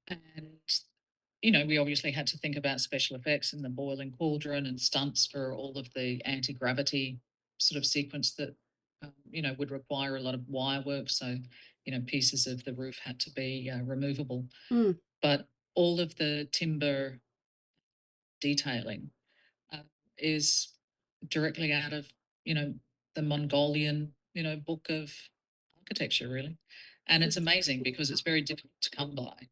and we obviously had to think about special effects in the boiling cauldron and stunts for all of the anti gravity sort of sequence that, would require a lot of wire work. So, pieces of the roof had to be removable.
Mm,
But all of the timber detailing uh, is directly out of, you know, the Mongolian, book of architecture, really. And it's
that's
amazing because it's
beautiful.
very difficult to come by,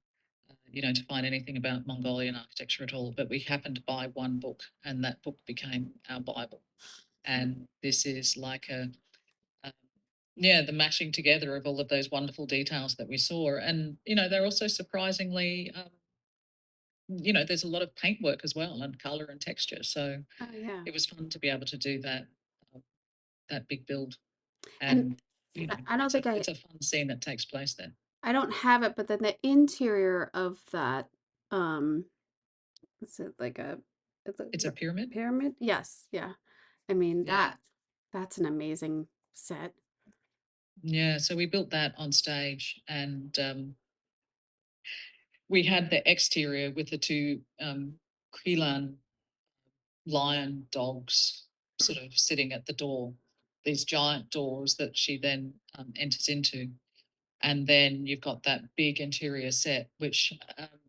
to find anything about Mongolian architecture at all. But we happened to buy one book, and that book became our Bible. And this is like a yeah, the mashing together of all of those wonderful details that we saw. And, they're also surprisingly, there's a lot of paintwork as well and color and texture. So
Oh yeah.
it was fun to be able to do uh, that big build.
And
And,
I don't think
it's a fun scene that takes place there.
I don't have it, but then the interior of that, um, is it like it's a
It's a pyramid.
pyramid? Yes, yeah. I mean
Yeah.
that's an amazing set.
Yeah. So we built that on stage, and we had the exterior with the two Krelan lion dogs
Mm,
sort of sitting at the door, these giant doors that she then enters into. And then you've got that big interior set, which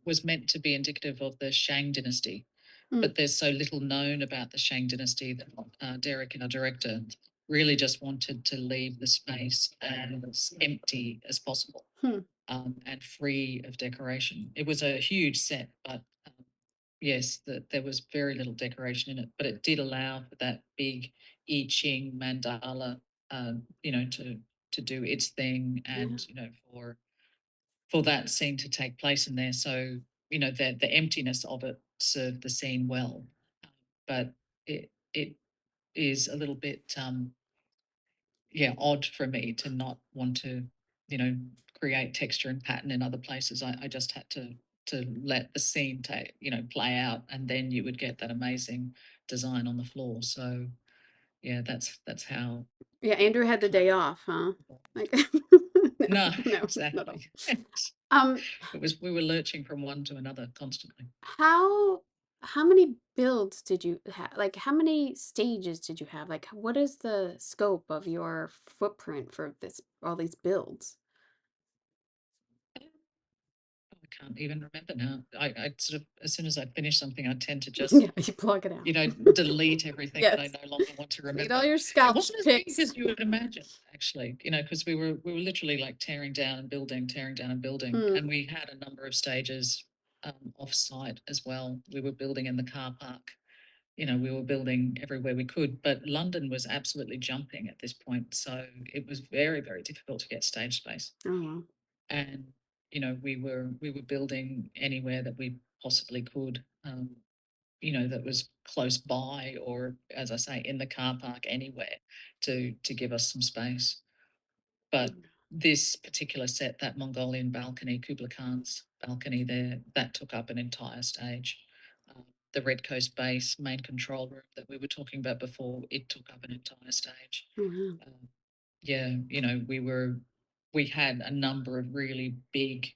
was meant to be indicative of the Shang dynasty.
mm,
But there's so little known about the Shang dynasty that Derek, our director, really just wanted to leave the space as empty as possible,
hmm,
and free of decoration. It was a huge set, but yes, there was very little decoration in it, but it did allow for that big I Ching mandala, to do its thing,
yeah.
and for that scene to take place in there. So the emptiness of it served the scene well. But it is a little bit yeah, odd for me to not want to, you know, create texture and pattern in other places. I just had to let the scene play out, and then you would get that amazing design on the floor. So yeah, that's how
Yeah, Andrew had the
kind
day
of
off, huh? Like, no,
no,
no, not at all.
exactly.
Um,
It was we were lurching from one to another constantly.
how how many builds did you have? Like, how many stages did you have? Like, what is the scope of your footprint for this all these builds?
I can't even remember now. I sort of, as soon as I finish something, I tend to just
Yeah, you plug it out.
delete everything that I
Yes.
no longer want to
Delete all
remember.
your
It
scalp
wasn't as big
pics.
as you would imagine, actually, because we were literally like tearing down and building,
Mm,
and we had a number of stages off site as well. We were building in the car park. We were building everywhere we could, but London was absolutely jumping at this point, so it was very, very difficult to get stage space.
oh wow.
And we were building anywhere that we possibly could, that was close by, or as I say, in the car park, anywhere to give us some space. But
Mm,
this particular set, that Mongolian balcony, Kubla Khan's balcony there, that took up an entire stage. The Red Coast base main control room that we were talking about before, it took up an entire stage.
oh wow.
Um, yeah, we had a number of really big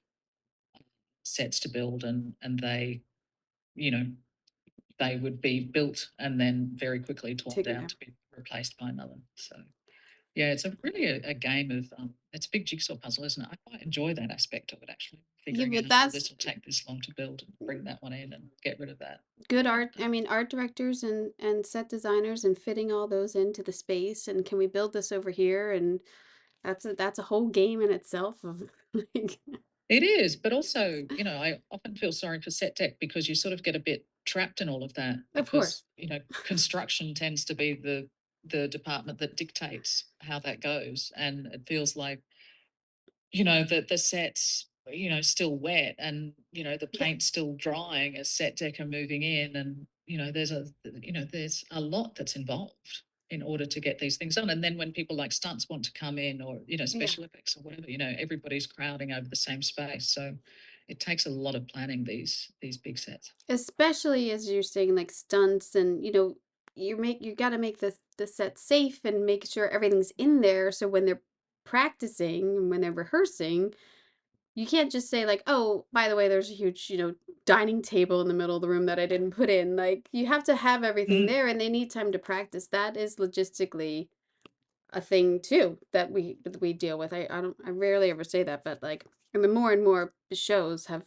sets to build, and you know they would be built and then very quickly torn
Taken
down
down.
to be replaced by another. So yeah, it's really a game of it's a big jigsaw puzzle, isn't it? I quite enjoy that aspect of it, actually,
Yeah,
figuring out,
but
oh,
that's
this will take this long to build, and bring that one in and get rid of that.
good
Yeah.
art. I mean, art directors and set designers and fitting all those into the space. And can we build this over here? And that's a whole game in itself of like,
It is, but also, I often feel sorry for set tech, because you sort of get a bit trapped in all of that,
of
because,
course.
construction tends to be the department that dictates how that goes. And it feels like, the set's, still wet, and, the
Yeah.
paint's still drying as set deck are moving in. And, there's a lot that's involved in order to get these things done. And then when people like stunts want to come in, or,
Yeah.
special effects or whatever, everybody's crowding over the same space. So it takes a lot of planning, these big sets.
Especially as you're saying, like stunts and you got to make the set safe and make sure everything's in there. So when they're practicing and when they're rehearsing, you can't just say like, "Oh, by the way, there's a huge, dining table in the middle of the room that I didn't put in." Like, you have to have everything
Mm,
there and they need time to practice. That is logistically a thing too that we deal with. I rarely ever say that, but like, and the more and more shows have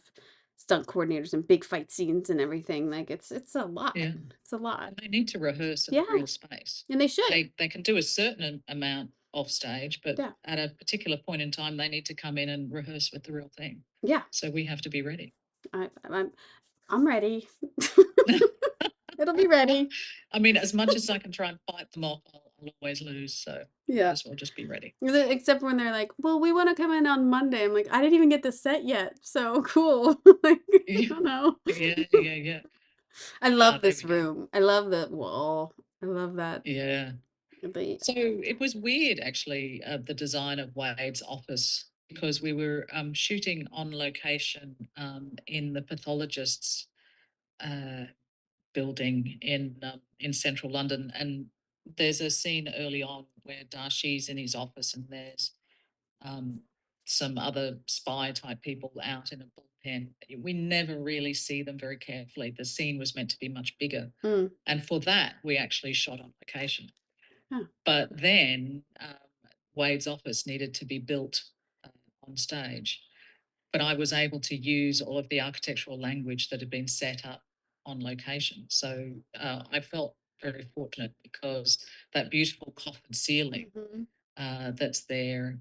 stunt coordinators and big fight scenes and everything. Like, it's a lot.
yeah.
It's a lot.
And they need to rehearse in a
Yeah,
real space.
and they should.
They can do a certain amount off stage, but
Yeah,
at a particular point in time, they need to come in and rehearse with the real thing.
yeah.
So we have to be ready.
I'm ready. It'll be ready.
I mean, as much as I can try and fight them off, I'll always lose. So might
Yeah.
as well just be ready.
Except when they're like, "Well, we want to come in on Monday." I'm like, "I didn't even get the set yet." So cool. Like, I
Yeah,
don't know.
yeah, yeah, yeah.
I
Ah,
love
there
this
we go.
room. I love the wall. I love that.
Yeah.
The
So it was weird, actually, the design of Wade's office, because we were shooting on location in the pathologist's uh, building in central London. And there's a scene early on where Darshi's in his office, and there's um, some other spy type people out in a bullpen. We never really see them very carefully. The scene was meant to be much bigger.
mm,
And for that, we actually shot on location.
yeah.
But then Wade's office needed to be built uh, on stage. But I was able to use all of the architectural language that had been set up on location. So I felt very fortunate, because that beautiful coffered ceiling
Mhm.
that's there,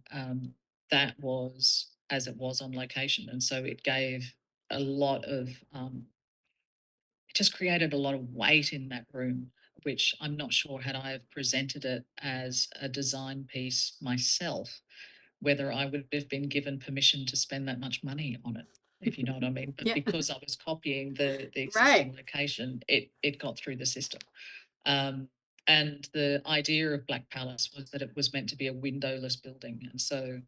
that was as it was on location. And so it gave a lot of, it just created a lot of weight in that room, which I'm not sure, had I have presented it as a design piece myself, whether I would have been given permission to spend that much money on it. if you know what I mean. But
Yeah.
because I was copying the
Right.
existing location, it got through the system. Um, and the idea of Black Palace was that it was meant to be a windowless building, and so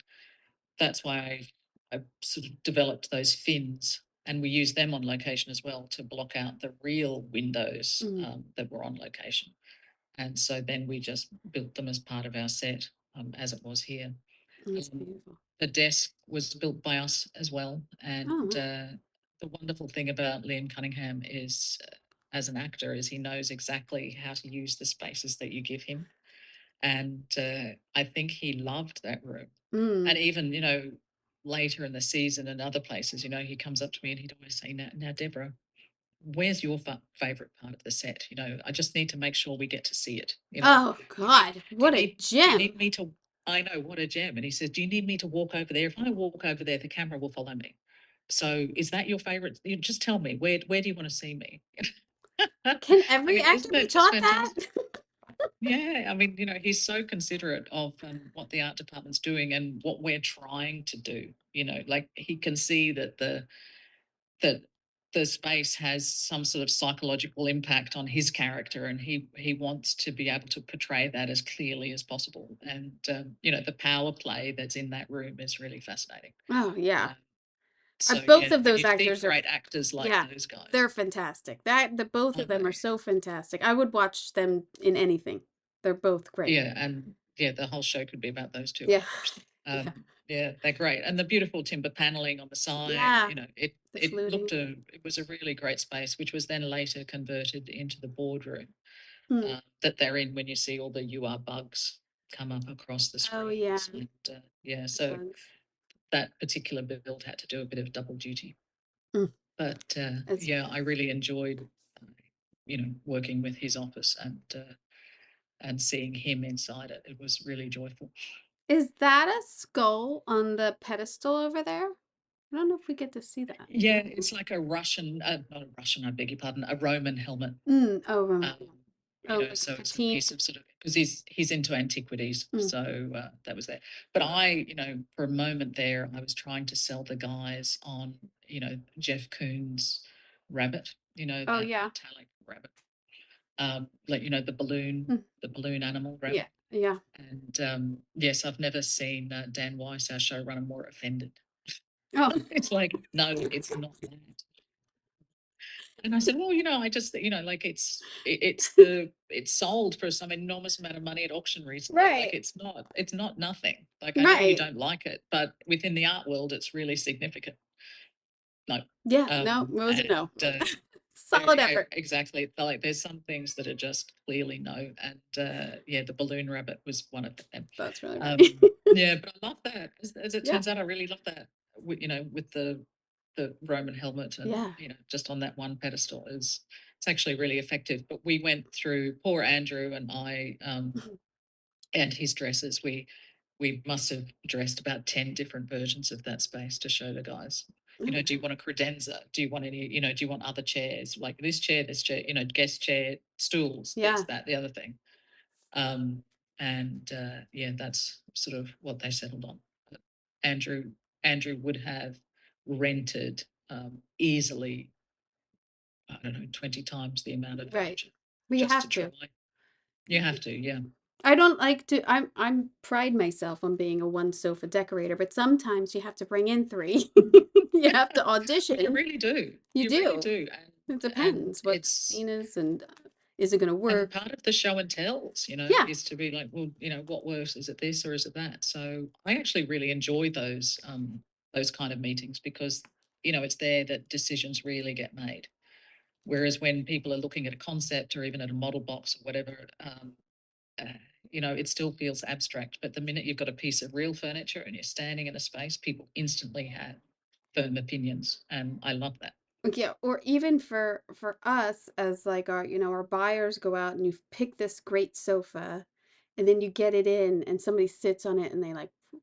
that's why I sort of developed those fins, and we used them on location as well to block out the real windows
Mm,
that were on location. And so then we just built them as part of our set, as it was here.
that's
Um,
beautiful.
the desk was built by us as well. And
Oh, wow.
the wonderful thing about Liam Cunningham is, as an actor, is he knows exactly how to use the spaces that you give him. And I think he loved that room. And
Mm.
even, later in the season and other places, he comes up to me and he'd always say, now Deborah, where's your favorite part of the set? I just need to make sure we get to see it.
Oh,
Do you need,
God.
do you
What a
need, do you
gem.
need me to? I know, what a gem. And he says, do you need me to walk over there? If I walk over there, the camera will follow me. So is that your favorite? Just tell me, where do you want to see me?
Can
I
every
mean,
actor
isn't
be
it just
taught that?
fantastic? Yeah, I mean, he's so considerate of what the art department's doing and what we're trying to do. Like he can see that the space has some sort of psychological impact on his character, and he wants to be able to portray that as clearly as possible. And the power play that's in that room is really fascinating.
Oh, yeah.
Um, so
Both
yeah,
of
when
those
you see
actors are,
great actors like
yeah,
those guys,
they're fantastic. The both
I
of them
know.
are so fantastic. I would watch them in anything. They're both great.
Yeah, and yeah, the whole show could be about those two.
Yeah.
I'd watch them.
Yeah.
Yeah, they're great, and the beautiful timber paneling on the side.
Yeah.
It
The
it
fluting.
looked it was a really great space, which was then later converted into the boardroom
Hmm.
that they're in when you see all the UR bugs come up across the
Oh, yeah.
screens. And yeah,
The
so
bugs.
that particular build had to do a bit of double duty.
Mm.
But
It's,
yeah, I really enjoyed, working with his office and seeing him inside it. It was really joyful.
is that a skull on the pedestal over there? I don't know if we get to see that.
Yeah, it's like a Russian, not a Russian, I beg your pardon, a Roman helmet.
Mm. Oh,
Um,
oh, like
so
a
it's a
patine.
piece of sort of, because he's into antiquities,
Mm.
so that was there. But I, for a moment there, I was trying to sell the guys on, Jeff Koons' rabbit,
Oh,
that
yeah.
metallic rabbit, like
Mm.
the balloon animal
Yeah.
rabbit.
Yeah.
And yes, I've never seen Dan Weiss, our showrunner, more offended.
Oh,
It's like, no, it's not that. And I said, well, I just, like it's sold for some enormous amount of money at auction recently. Like
right.
it's not nothing. Like I know you
Right.
don't like it, but within the art world, it's really significant. No.
Yeah. No, it was a
And
no. Solid
yeah,
effort.
exactly. Like there's some things that are just clearly no. And yeah, the balloon rabbit was one of them.
That's really funny.
Yeah, but I love that. As it
Yeah.
turns out, I really love that. With the Roman helmet and
Yeah.
just on that one pedestal is it's actually really effective. But we went through poor Andrew and I and his dresses. We must have dressed about 10 different versions of that space to show the guys.
Oh,
Do you want a credenza? Do you want any, do you want other chairs? Like this chair, guest chair, stools, this,
yeah.
that, the other thing. Um, and yeah, that's sort of what they settled on. But Andrew Andrew would have rented easily, I don't know, 20 times the amount of
Right.
furniture
We
just to
have
try.
to.
You have to, yeah.
I don't like to. I'm pride myself on being a one sofa decorator, but sometimes you have to bring in three. You have to
Well, you
audition.
really do.
You
You really
do.
do.
It
And
depends what the
it's
scene is and is it going to
and
work?
part of the show and tells,
Yeah.
is to be like, well, what works? Is it this or is it that? So I actually really enjoy those kind of meetings because, it's there that decisions really get made. Whereas when people are looking at a concept or even at a model box or whatever, uh, it still feels abstract. But the minute you've got a piece of real furniture and you're standing in a space, people instantly have firm opinions. And I love that.
Yeah, or even for us as like our, our buyers go out and you pick this great sofa and then you get it in and somebody sits on it and they like
Oh,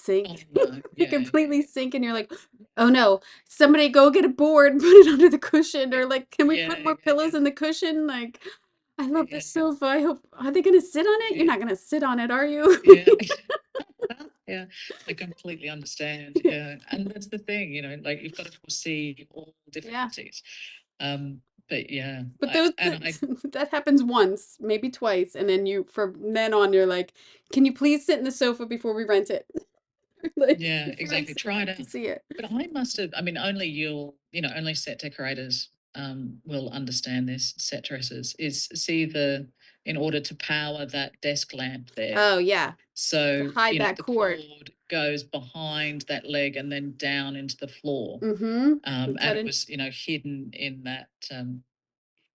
sink.
no.
They
Yeah, yeah,
completely sink and you're like, "Oh no, somebody go get a board, put it under the cushion,"
yeah.
or like, "Can we
Yeah,
put more
yeah, yeah.
pillows in the cushion?" Like, I love this
Yeah,
sofa. I hope are they going to sit on it? You're
yeah,
not going to sit on it, are you?
yeah. Yeah, I completely understand. Yeah, and that's the thing, like you've got to foresee all
Yeah.
difficulties. Um, but yeah,
But
I
those
and I
that happens once, maybe twice, and then you from then on you're like, "Can you please sit in the sofa before we rent it?" Like
yeah,
before I
exactly.
sit
Try it
up to
out.
see it.
But I must have. I mean, only only set decorators will understand this. Set dressers is see the in order to power that desk lamp there.
Oh yeah, to
So
hide that
the
cord.
cord goes behind that leg and then down into the floor.
Mm-hmm. You
And
cut
it
in.
was hidden in that.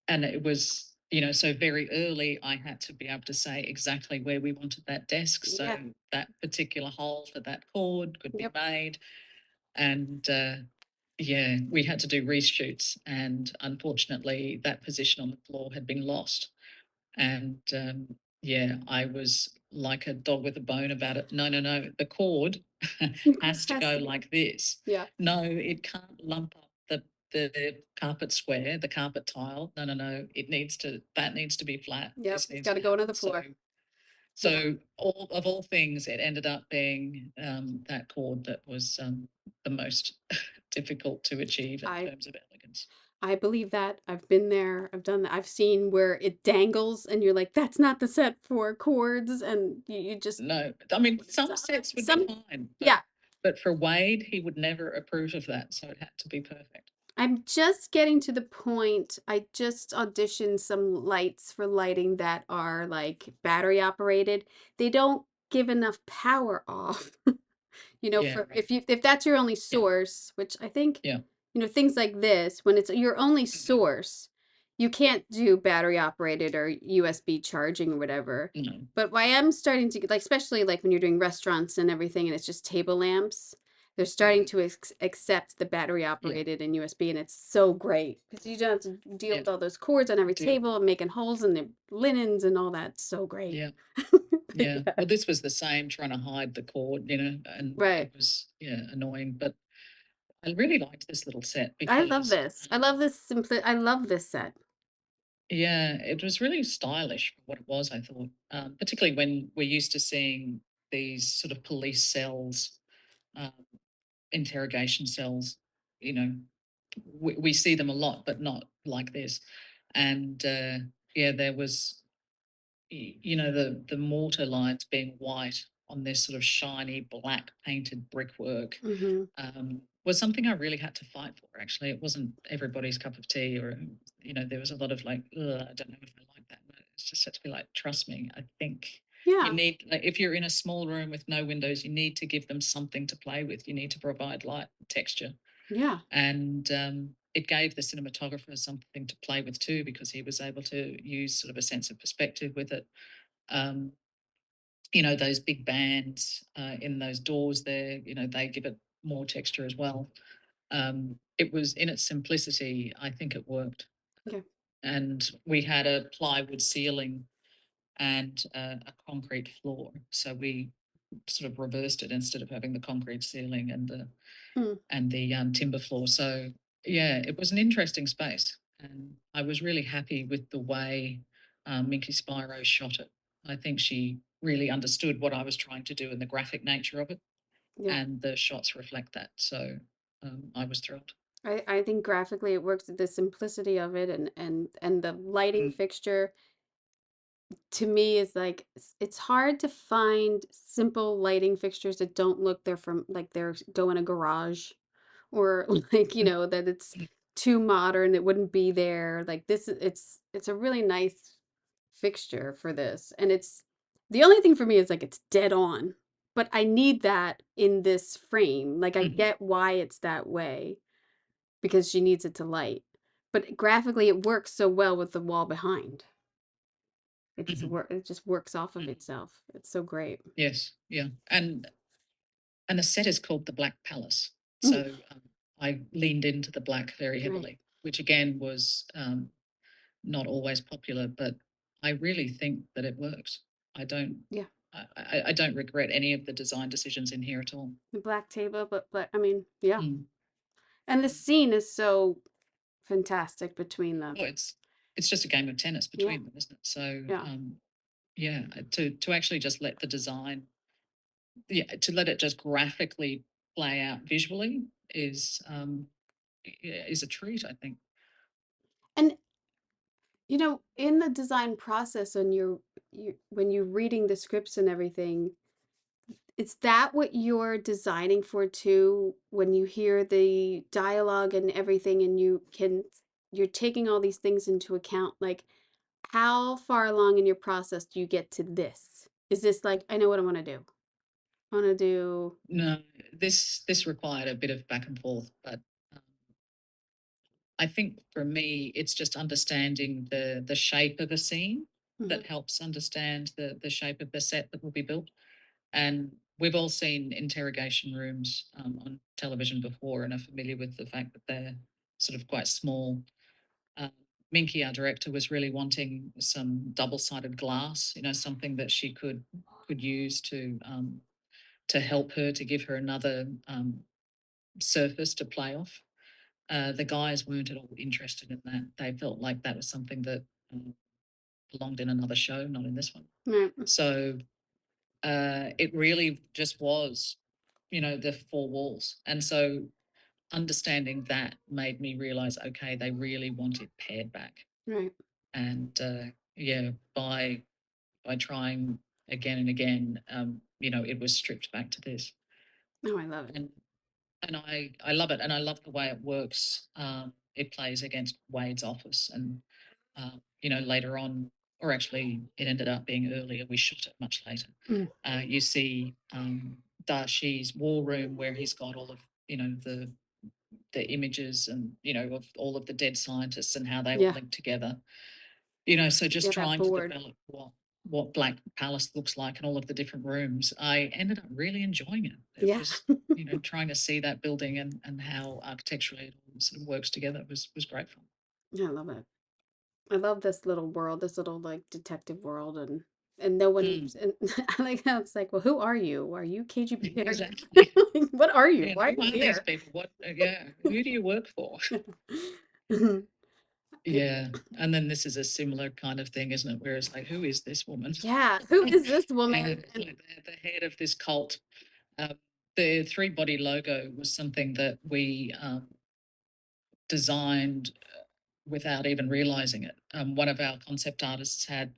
And it was so very early I had to be able to say exactly where we wanted that desk, so
Yeah.
that particular hole for that cord could be
Yep.
made. And yeah, we had to do reshoots, and unfortunately that position on the floor had been lost. And yeah, I was like a dog with a bone about it. No, no, no, the cord has to
Has
go
to go.
like this.
Yeah.
No, it can't lump up the carpet square, the carpet tile. No, no, no. That needs to be flat.
Yep.
This
It's
needs
got to
to
go into
happen.
the floor. Yeah.
So all things, it ended up being that chord that was the most difficult to achieve in
I
terms of elegance.
I believe that. I've been there. I've done that. I've seen where it dangles and you're like, that's not the set for chords, and you just
No, I mean some
some
sets would be
some
fine,
yeah.
but for Wade, he would never approve of that, so it had to be perfect.
I'm just getting to the point. I just auditioned some lights for lighting that are like battery operated. They don't give enough power off.
Yeah,
For
right.
if that's your only
Yeah,
source, which I think,
yeah.
things like this, when it's your only
Mhm.
source, you can't do battery operated or USB charging or whatever.
No.
But I am starting to get, like, especially like when you're doing restaurants and everything, and it's just table lamps, they're starting
Mhm.
to accept the battery
Yeah,
operated and USB, and it's so great because you don't have to deal
yeah.
with all those cords on every
Deal.
table and making holes in the linens and all that. So great.
Yeah,
But
yeah.
yeah,
Well, this was the same, trying to hide the cord, and
right.
it was annoying. But I really liked this little set
I love
because
this. I love this I love this set.
yeah, it was really stylish for what it was. I thought, particularly when we're used to seeing these sort of police cells, um, interrogation cells. You know, we see them a lot, but not like this. And yeah, there was the mortar lines being white on this sort of shiny black painted brickwork
Mhm.
was something I really had to fight for. Actually, it wasn't everybody's cup of tea, or there was a lot of like, "Ugh, I don't know if I like that." But it's just had to be like, trust me. I think you
Yeah.
need, like, if you're in a small room with no windows, you need to give them something to play with. You need to provide light, and texture,
Yeah.
and it gave the cinematographer something to play with too, because he was able to use sort of a sense of perspective with it. Um, those big bands in those doors there, they give it more texture as well. It was in its simplicity, I think it worked.
Okay.
And we had a plywood ceiling and a concrete floor. So we sort of reversed it, instead of having the concrete ceiling
Mm.
and the timber floor. So yeah, it was an interesting space, and I was really happy with the way Minky Spiro shot it. I think she really understood what I was trying to do and the graphic nature of it,
Yeah.
and the shots reflect that. So I was thrilled.
I think graphically it works, the simplicity of it, and the lighting
Mm.
fixture to me is like it's hard to find simple lighting fixtures that don't look they're from like they're go in a garage, or like that it's too modern, it wouldn't be there. Like this it's a really nice fixture for this, and it's the only thing for me is like it's dead on, but I need that in this frame. Like I
Mhm.
get why it's that way because she needs it to light, but graphically it works so well with the wall behind.
Mhm.
It just works off of
Mhm.
itself. It's so great.
Yes, yeah, and the set is called the Black Palace.
Mm,
So I leaned into the black very
right.
heavily, which again was not always popular, but I really think that it works. I don't
Yeah.
I don't regret any of the design decisions in here at all.
The black table, but I mean, yeah.
Mm.
And the scene is so fantastic between them.
Oh, it's just a game of tennis
Yeah.
between them, isn't it? So
Yeah.
yeah, to actually just let the design yeah, to let it just graphically play out visually is yeah, is a treat, I think.
And in the design process, when you're reading the scripts and everything, is that what you're designing for too? When you hear the dialogue and everything, and you're taking all these things into account, like how far along in your process do you get to this? Is this like, I know what I want to do? I want to do.
No, this required a bit of back and forth, but um, I think for me, it's just understanding the shape of a scene
Mhm.
that helps understand the shape of the set that will be built. And we've all seen interrogation rooms on television before and are familiar with the fact that they're sort of quite small. Um, Minky, our director, was really wanting some double-sided glass, something that she could use to help her to give her another surface to play off. The guys weren't at all interested in that. They felt like that was something that um, belonged in another show, not in this one.
Right.
So it really just was, the four walls. And so understanding that made me realize, okay, they really want it pared back.
Right.
And yeah, by trying again and again, it was stripped back to this.
Oh, I love it.
And I love it, and I love the way it works. It plays against Wade's office, and later on, or actually, it ended up being earlier. We shot it much later.
Mm.
You see Darshi's war room where he's got all of the images and of all of the dead scientists and how they all
Yeah.
link together. So just
Yeah, that
trying to
board.
develop what Black Palace looks like in all of the different rooms, I ended up really enjoying it. It
Yeah.
was, trying to see that building and how architecturally it all sort of works together was great fun.
Yeah, I love it. I love this little world, this little like detective world, and no one.
Mm,
And I like how it's like, well, who are you? Are you KGB? Are you
exactly.
like, what are you?
Yeah,
Why are
who
you
are these
here?
people? What? Yeah, who do you work for?
It-
Yeah, and then this is a similar kind of thing, isn't it? Where it's like, who is this woman?
yeah, who is this
And
woman?
it's
And
like the head of this cult. Um, the three body logo was something that we designed without even realizing it. One of our concept artists had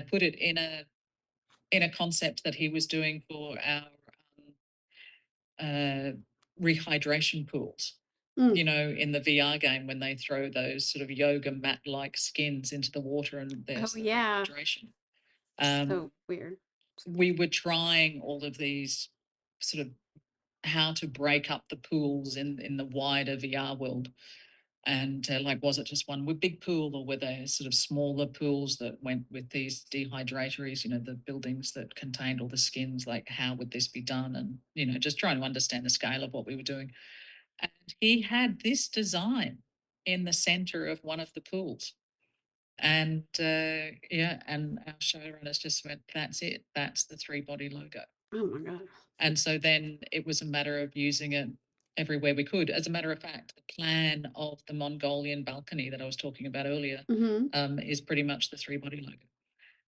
put it in a concept that he was doing for our uh, rehydration pools.
mm,
In the VR game when they throw those sort of yoga mat like skins into the water and
oh
there's the
yeah,
rehydration.
so
Um,
weird.
we were trying all of these sort of how to break up the pools in the wider VR world. And like, was it just one with big pool, or were there sort of smaller pools that went with these dehydrators? The buildings that contained all the skins. Like, how would this be done? And just trying to understand the scale of what we were doing. And he had this design in the center of one of the pools. And yeah, and our showrunners just went, "That's it. That's the three body logo."
Oh my god.
And so then it was a matter of using it everywhere we could. As a matter of fact, the plan of the Mongolian balcony that I was talking about earlier
Mm-hmm.
is pretty much the three body logo.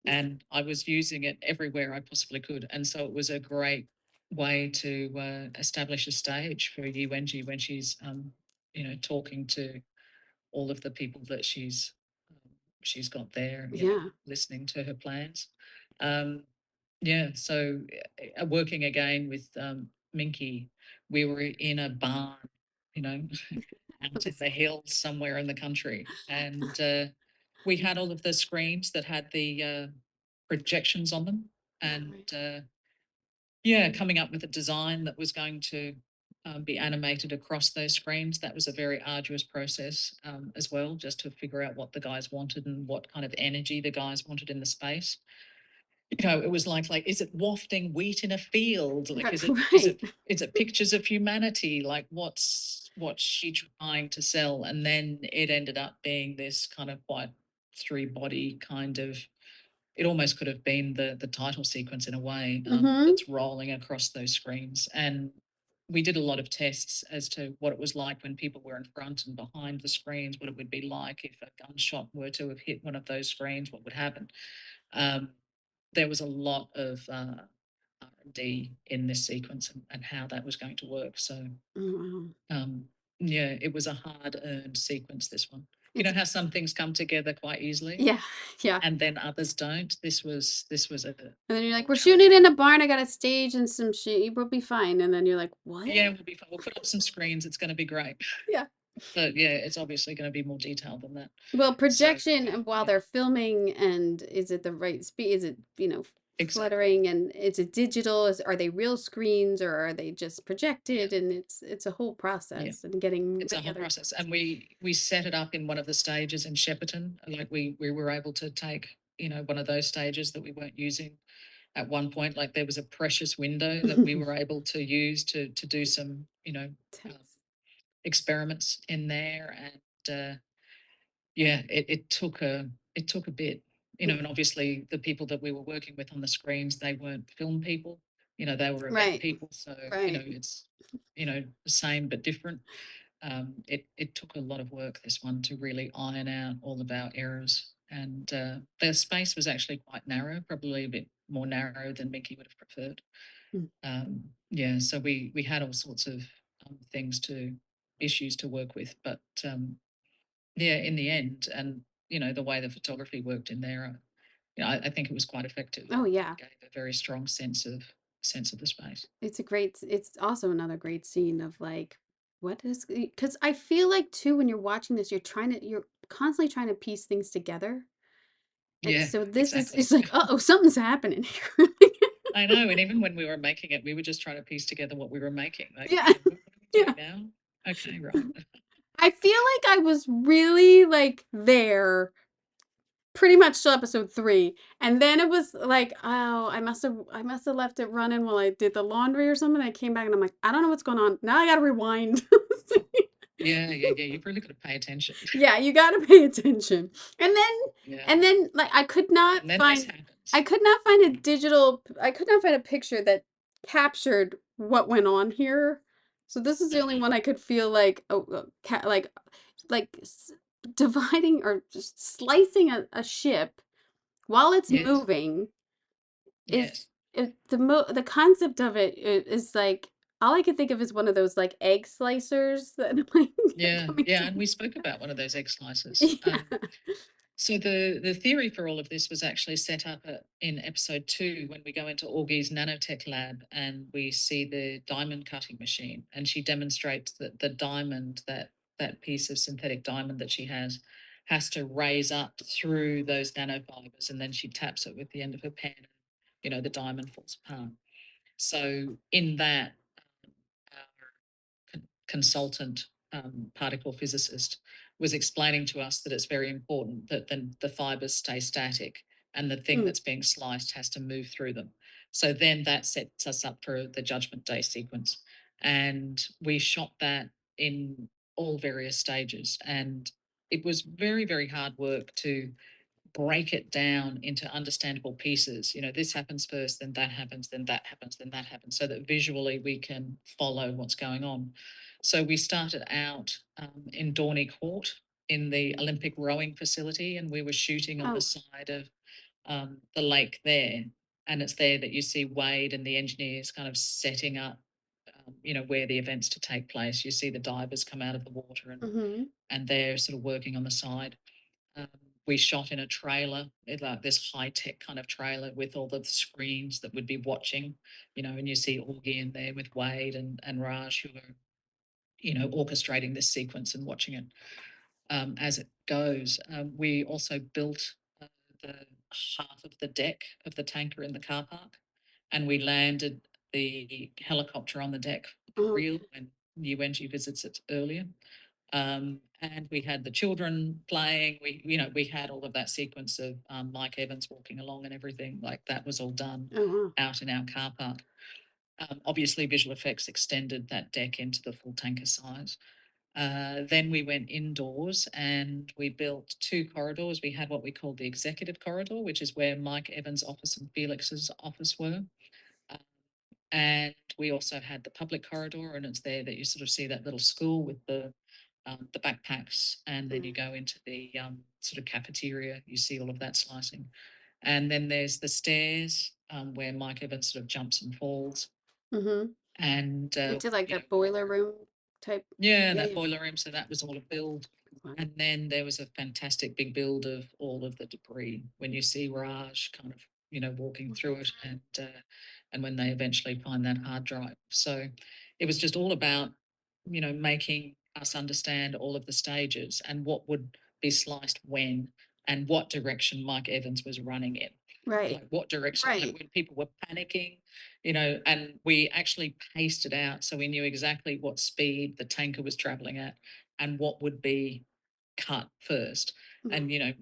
And I was using it everywhere I possibly could. And so it was a great way to establish a stage for Yi Wenji when she's, talking to all of the people that she's got there,
Yeah.
listening to her plans. Um, yeah, so working again with Minky, we were in a barn, you know, out in the hills somewhere in the country, and we had all of the screens that had the projections on them,
Yeah.
and
Right.
yeah, coming up with a design that was going to be animated across those screens. That was a very arduous process as well, just to figure out what the guys wanted and what kind of energy the guys wanted in the space. It was like, is it wafting wheat in a field? Like, is it is
Right.
it is it pictures of humanity? Like, what's she trying to sell? And then it ended up being this kind of quite three body kind of. It almost could have been the title sequence in a way,
Mm-hmm.
that's rolling across those screens. And we did a lot of tests as to what it was like when people were in front and behind the screens, what it would be like if a gunshot were to have hit one of those screens, what would happen. Um, there was a lot of R&D in this sequence and how that was going to work. So
Oh, wow.
um, yeah, it was a hard-earned sequence, this one. You
It's
know how some things come together quite easily
yeah, yeah.
and then others don't? This was a
And then you're like,
more
"We're shooting
challenging
in a
one.
barn. I got a stage and some shit. We'll be fine." And then you're like, "What?"
Yeah, we'll be fine. We'll put up some screens. It's going to be great.
Yeah.
But yeah, it's obviously going to be more detailed than that.
Well,
So
projection while
yeah,
they're filming, and is it the right speed? Is it,
exactly.
fluttering, and is it digital? Are they real screens, or are they just
Yeah,
projected? And it's a whole
yeah.
process, and getting
It's a
many
whole
other
process, and we set it up in one of the stages in Shepparton. Like we were able to take one of those stages that we weren't using at one point. Like there was a precious window that we were able to use to do some um,
Tense.
experiments in there, and yeah, it took a bit,
Mm.
and obviously the people that we were working with on the screens, they weren't film people, they were event
Right,
people, so
right.
it's the same but different. It took a lot of work, this one, to really iron out all of our errors. And the space was actually quite narrow, probably a bit more narrow than Mickey would have preferred.
Mm.
Yeah, so we had all sorts of things issues to work with, but yeah, in the end, and the way the photography worked in there, I think it was quite effective
Oh,
and
yeah.
gave a very strong sense of the space.
It's also another great scene of like, what is, because I feel like too, when you're watching this, you're constantly trying to piece things together. And
Yeah,
so this is,
exactly.
it's like, oh, something's happening here.
I know, and even when we were making it, we were just trying to piece together what we were making. Like,
Yeah.
what are we doing
Yeah.
now? Okay, right.
I feel like I was really like there pretty much till episode 3. And then it was like, oh, I must have left it running while I did the laundry or something. I came back and I'm like, I don't know what's going on. Now I gotta rewind.
Yeah, yeah, yeah. You've really got to pay attention.
Yeah, you gotta pay attention. And then
Yeah,
and then like
and then this
I
happens.
could not find a digital I could not find a picture that captured what went on here. So this is the only
Uh-huh.
one I could feel like, like dividing or just slicing a ship while it's
Yes,
moving is,
yes,
the concept of it is like, all I could think of is one of those like egg slicers that like
yeah,
coming
yeah.
to
And we spoke about one of those egg slices.
yeah.
So the theory for all of this was actually set up in episode 2 when we go into Augie's nanotech lab and we see the diamond cutting machine, and she demonstrates that the diamond, that piece of synthetic diamond that she has to raise up through those nanofibers, and then she taps it with the end of her pen. The diamond falls apart. So in that, our consultant particle physicist was explaining to us that it's very important that the fibers stay static and the thing
Mm.
that's being sliced has to move through them. So then that sets us up for the Judgment Day sequence. And we shot that in all various stages. And it was very, very hard work to break it down into understandable pieces. This happens first, then that happens, then that happens, then that happens, so that visually we can follow what's going on. So we started out in Dorney Court in the Olympic rowing facility, and we were shooting on the
Oh.
side of the lake there. And it's there that you see Wade and the engineers kind of setting up, where the events to take place. You see the divers come out of the water,
Mhm.
and they're sort of working on the side. Um, we shot in a trailer, like this high tech kind of trailer with all the screens that would be watching, and you see Augie in there with Wade and Raj, who are, orchestrating this sequence and watching it as it goes. We also built the half of the deck of the tanker in the car park, and we landed the helicopter on the deck for
Oh,
real
okay.
when UNG visits it earlier. And we had the children playing. We had all of that sequence of Mike Evans walking along and everything. Like that was all done
Oh, wow.
out in our car park. Obviously, visual effects extended that deck into the full tanker size. Then we went indoors and we built 2 corridors. We had what we called the executive corridor, which is where Mike Evans' office and Felix's office were. Um, and we also had the public corridor, and it's there that you sort of see that little school with the backpacks, and then you
Right.
go into the sort of cafeteria. You see all of that slicing. And then there's the stairs where Mike Evans sort of jumps and falls.
Mm-hmm.
And,
Into like
you know,
that boiler room type.
yeah,
Yeah,
that
yeah.
boiler room. So that was all a build.
Wow.
And then there was a fantastic big build of all of the debris when you see Raj kind of, walking through it, and when they eventually find that hard drive. So it was just all about, making us understand all of the stages and what would be sliced when and what direction Mike Evans was running in.
Right.
Like what direction, like
Right.
when people were panicking, and we actually paced it out so we knew exactly what speed the tanker was traveling at and what would be cut first.
Mm.
And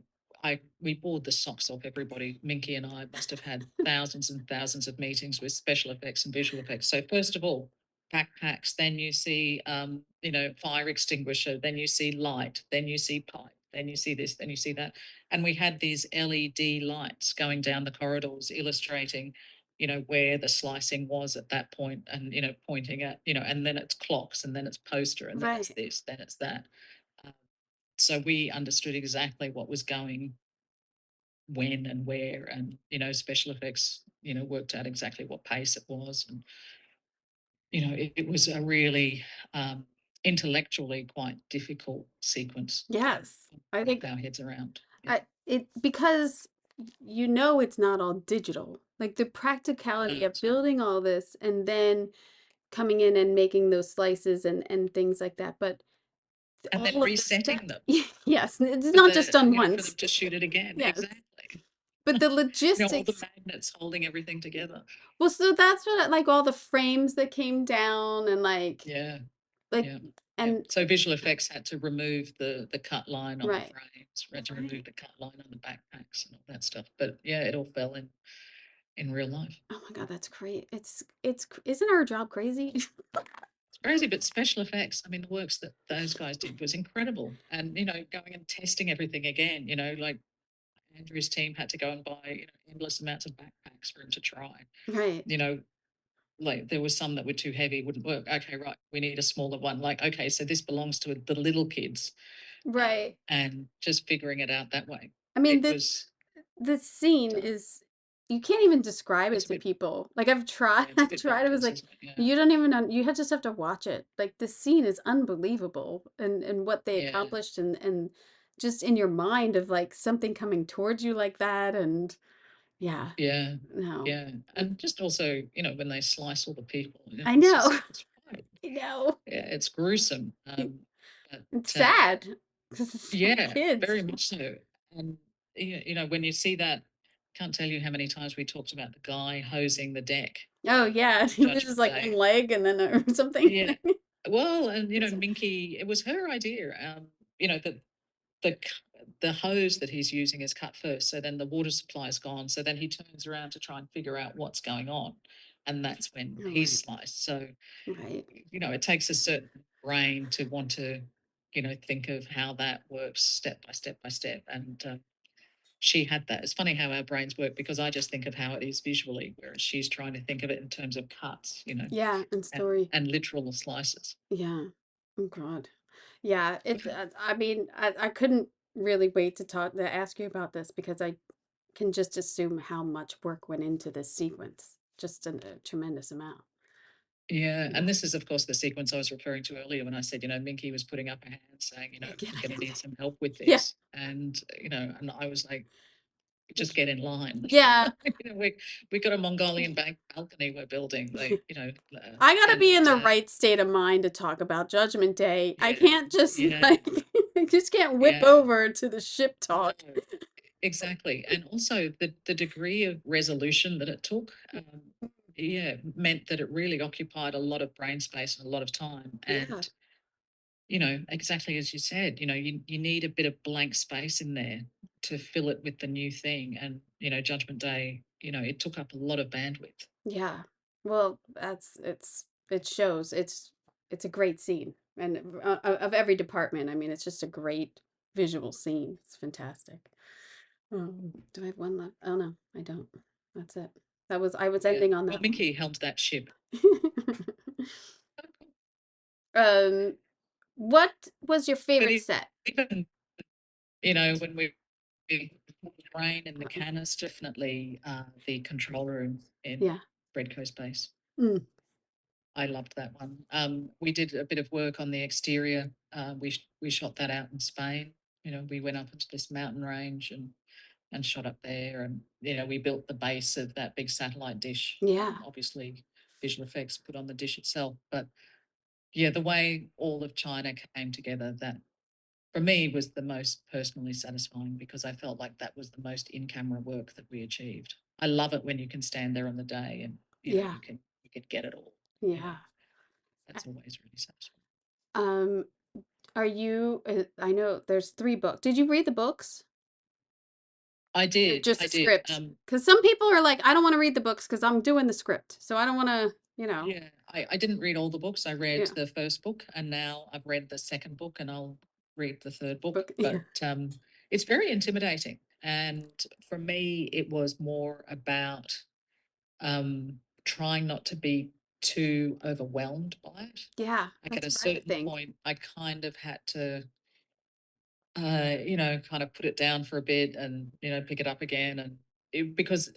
we bored the socks off everybody. Minky and I must have had thousands and thousands of meetings with special effects and visual effects. So first of all, backpacks, then you see fire extinguisher, then you see light, then you see pipe, then you see this, then you see that. And we had these LED lights going down the corridors illustrating where the slicing was at that point, and pointing at and then it's clocks, and then it's poster, and then it's
Right.
this, then it's that. um, so we understood exactly what was going when and where, and special effects worked out exactly what pace it was. And it was a really intellectually quite difficult sequence to
Yes. I
wrap
think
our heads around. Yeah.
because it's not all digital. Like the practicality
No,
of building all this and then coming in and making those slices and things like that. But
and then
all of the
resetting
steps,
them
yes, it's not just done
for them
once.
to shoot it again.
Yes.
Exactly.
But the
All the
logistics,
magnets holding everything together.
well, so that's what like all the frames that came down and
Yeah.
like
Yeah. Yeah.
and
So visual effects had to remove the cut line on the
right.
frames, had to
Right.
remove the cut line on the backpacks and all that stuff. But yeah, it all fell in real life.
Oh my God, that's great. Isn't our job crazy?
It's crazy, but special effects, I mean, the works that those guys did was incredible. And, going and testing everything again, like Andrew's team had to go and buy, endless amounts of backpacks for him to try.
Right.
You know, like there were some that were too heavy, wouldn't work. Okay, right, we need a smaller one. Like, okay, so this belongs to the little kids,
Right.
and just figuring it out that way.
I mean,
It was,
the scene
uh,
is you can't even describe
it's
it
a
to
bit,
people. Like I've tried,
yeah, it's a
I've
bit
tried. It was
bonkers,
like
isn't it? Yeah,
you don't even you just have to watch it. Like the scene is unbelievable and what they
yeah,
accomplished and just in your mind of like something coming towards you like that and yeah,
yeah,
no.
yeah. And just also, when they slice all the people,
I
it's
know.
just, it's right.
I know.
Yeah, it's gruesome.
It's
But
sad because it's small
yeah,
kids.
very much so. And when you see that, can't tell you how many times we talked about the guy hosing the deck
Oh yeah,
on
he was just
Judgment
like one
Day.
leg and then or something.
Yeah. Well, and
It's
Minky, it was her idea. That the the hose that he's using is cut first, so then the water supply is gone. So then he turns around to try and figure out what's going on, and that's when
all
he's
right,
sliced. So
right.
it takes a certain brain to want to think of how that works step by step by step. And she had that. It's funny how our brains work, because I just think of how it is visually, whereas she's trying to think of it in terms of cuts,
Yeah, and story.
and literal slices.
Yeah. Oh God. Yeah. I mean, I couldn't really wait to ask you about this because I can just assume how much work went into this sequence. Just a tremendous amount.
Yeah,
Yeah.
and this is, of course, the sequence I was referring to earlier when I said, Minky was putting up her hand saying,
Get
I'm going to need
it.
some help with
Yeah.
this. And, and I was like, just get in line.
Yeah.
We got a Mongolian balcony we're building, like,
I gotta be in
and
the right state of mind to talk about Judgment Day. I
yeah,
can't just
yeah,
like I just can't whip
yeah.
over to the ship talk.
No, exactly. And also the degree of resolution that it took, yeah, meant that it really occupied a lot of brain space and a lot of time.
Yeah.
And, exactly as you said, you need a bit of blank space in there to fill it with the new thing. And, Judgment Day, it took up a lot of bandwidth.
Yeah. Well, it shows. It's a great scene. And of every department, I mean, it's just a great visual scene. It's fantastic. Do I have one left? Oh no, I don't. That's it. I was
Yeah.
ending on
Well,
that one.
Minky helmed that ship.
um, what was your
But
favorite set?
even, when we brain in the canvas, definitely the controller in
Yeah.
Red Coast Base.
Mm.
I loved that one. We did a bit of work on the exterior. We shot that out in Spain. You know, we went up into this mountain range and shot up there, and you know, we built the base of that big satellite dish.
Yeah.
Obviously, visual effects put on the dish itself, but yeah, the way all of China came together, that for me was the most personally satisfying because I felt like that was the most in-camera work that we achieved. I love it when you can stand there on the day and you know
Yeah.
you can get it all. You know,
Yeah.
that's always really satisfying.
Um, are you, I know there's three books. Did you read the books?
I
Or
did,
just
I
the
did.
script? Because some people are like, I don't want to read the books because I'm doing the script. So I don't want to,
Yeah, I didn't read all the books. I read
yeah,
the first book, and now I've read the second book, and I'll read the third book.
book. Yeah.
But it's very intimidating, and for me, it was more about trying not to be too overwhelmed by it.
Yeah.
Like at
That's
a
what I would
certain
think.
point, I kind of had to, you know, kind of put it down for a bit and, you know, pick it up again. And because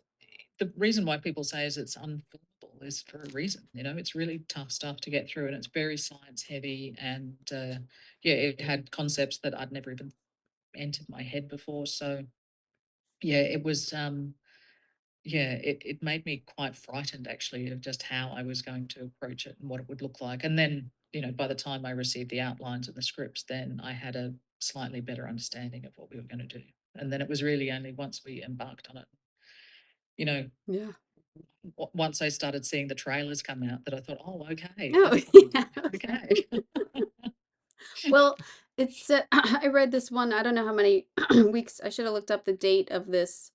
the reason why people say is it's unfilmable is for a reason. You know, it's really tough stuff to get through and it's very science heavy. And yeah, it had concepts that I'd never even entered my head before. So yeah, it was. Yeah, it made me quite frightened actually of just how I was going to approach it and what it would look like. And then, you know, by the time I received the outlines and the scripts, then I had a slightly better understanding of what we were going to do. And then it was really only once we embarked on it, you know,
Yeah.
once I started seeing the trailers come out that I thought, oh, okay,
Oh,
that's what we're
yeah.
doing.
Okay.
Okay.
Well, it's, I read this one, I don't know how many weeks, I should have looked up the date of this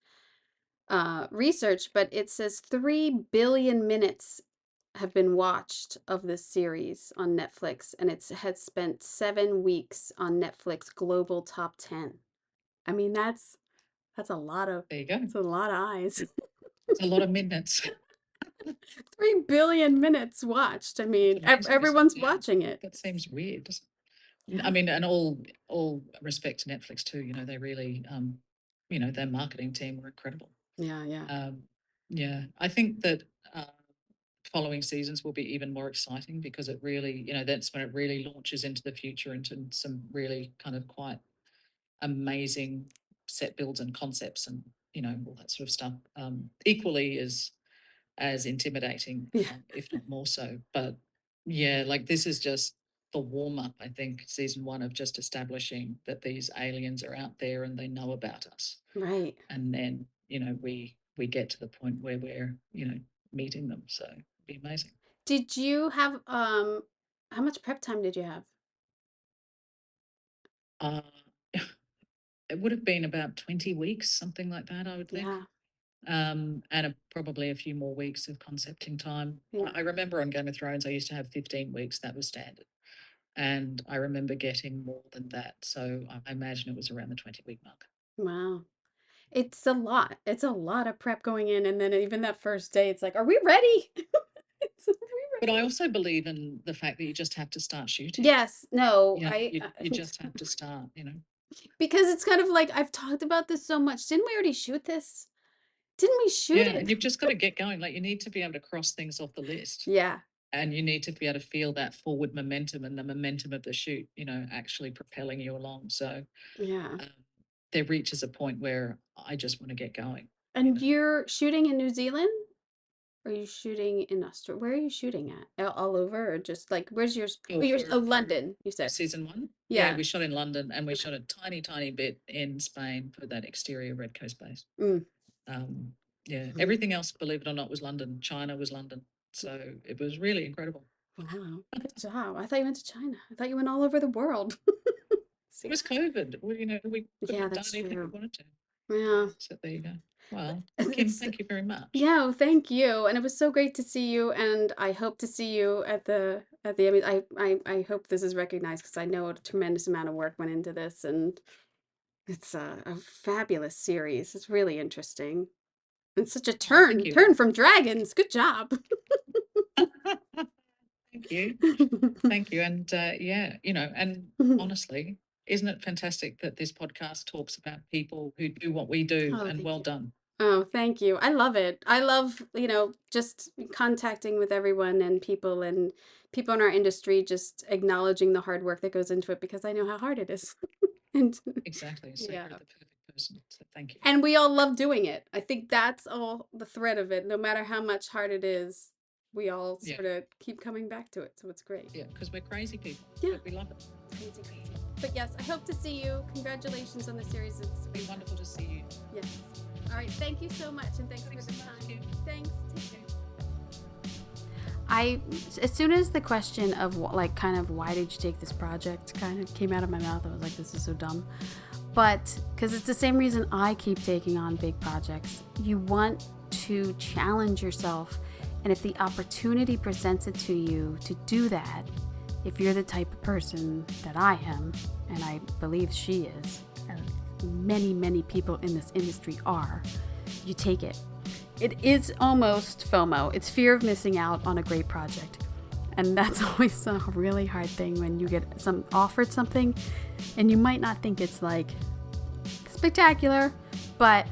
research, but it says 3 billion minutes have been watched of this series on Netflix, and it's had spent 7 weeks on Netflix global top 10. I mean, that's a lot of
There you go.
it's a lot of eyes.
It's a lot of minutes.
3 billion minutes watched. I
That's
mean,
amazing, isn't it?
everyone's
Yeah.
watching it.
That seems weird, doesn't I
Yeah.
mean, and all respect to Netflix too. You know, they really, you know, their marketing team were incredible.
Yeah, yeah.
Um, yeah, I think that uh, following seasons will be even more exciting because it really, you know, that's when it really launches into the future into some really kind of quite amazing set builds and concepts and you know all that sort of stuff. Equally as intimidating,
Yeah.
if not more so. But yeah, like this is just the warm up, I think, season one of just establishing that these aliens are out there and they know about us.
Right.
And then, you know, we get to the point where we're, you know, meeting them. So it'd be amazing.
Did you have how much prep time did you have?
Uh, it would have been about 20 weeks, something like that, I would think.
Yeah.
And probably a few more weeks of concepting time.
Yeah.
I remember on Game of Thrones, I used to have 15 weeks, that was standard. And I remember getting more than that. So I imagine it was around the 20-week mark.
Wow. It's a lot. It's a lot of prep going in, and then even that first day, it's like, are we ready? Are we
But I
ready?
also believe in the fact that you just have to start shooting.
Yes, no,
You know,
I
you just have to start, you know.
because it's kind of like I've talked about this so much. Didn't we already shoot this? Didn't we shoot
Yeah, and
it?
you've just got to get going. Like you need to be able to cross things off the list.
Yeah,
And you need to be able to feel that forward momentum and the momentum of the shoot, you know, actually propelling you along. So
yeah.
um, there reaches a point where I just want to get going, you
And
know.
you're shooting in New Zealand? Or are you shooting in Australia? Where are you shooting at? All over, or just like where's yours?
Oh,
Oh,
for
London. You said.
season one, yeah,
Yeah.
we shot in London and we
Okay.
shot a tiny bit in Spain for that exterior Red Coast base.
Mm.
Um, yeah,
Mhm.
everything else, believe it or not, was London. China was London, so it was really incredible.
Wow. Good job. I thought you went to China. I thought you went all over the world.
It
See?
was COVID. We, you know, we couldn't
Yeah,
have done
that's
anything we
true.
wanted to.
Yeah.
Yeah, so there you go. Well, Kim,
It's
thank you very much.
yeah, well, thank you. And it was so great to see you, and I hope to see you at the Emmys. I hope this is recognized because I know a tremendous amount of work went into this, and it's a fabulous series. It's really interesting. It's such a
Oh, thank you.
turn from dragons. Good job.
Thank you. Thank you. And yeah, you know, and honestly, Isn't it fantastic that this podcast talks about people who do what we do?
Oh,
And
thank
well
you.
done.
Oh, thank you. I love it. I love, just contacting with everyone and people in our industry, just acknowledging the hard work that goes into it because I know how hard it is. And
Exactly. So
yeah.
you're the perfect person. So thank you.
And we all love doing it. I think that's all the thread of it. No matter how much hard it is, we all
Yeah.
sort of keep coming back to it. So it's great.
Yeah. Because we're crazy people.
Yeah.
But we love it.
Crazy, crazy. But yes, I hope to see you. Congratulations on the series. It's
It'd be wonderful to see you.
Yes. All right. Thank you so much. And thanks for the
Thanks so much.
time. Thanks. Take care. As soon as the question of kind of why did you take this project kind of came out of my mouth, I was like, this is so dumb. But because it's the same reason I keep taking on big projects. You want to challenge yourself. And if the opportunity presents it to you to do that, if you're the type of person that I am, and I believe she is, and many, many people in this industry are, you take it. It is almost FOMO. It's fear of missing out on a great project. And that's always a really hard thing when you get offered something and you might not think it's like spectacular, but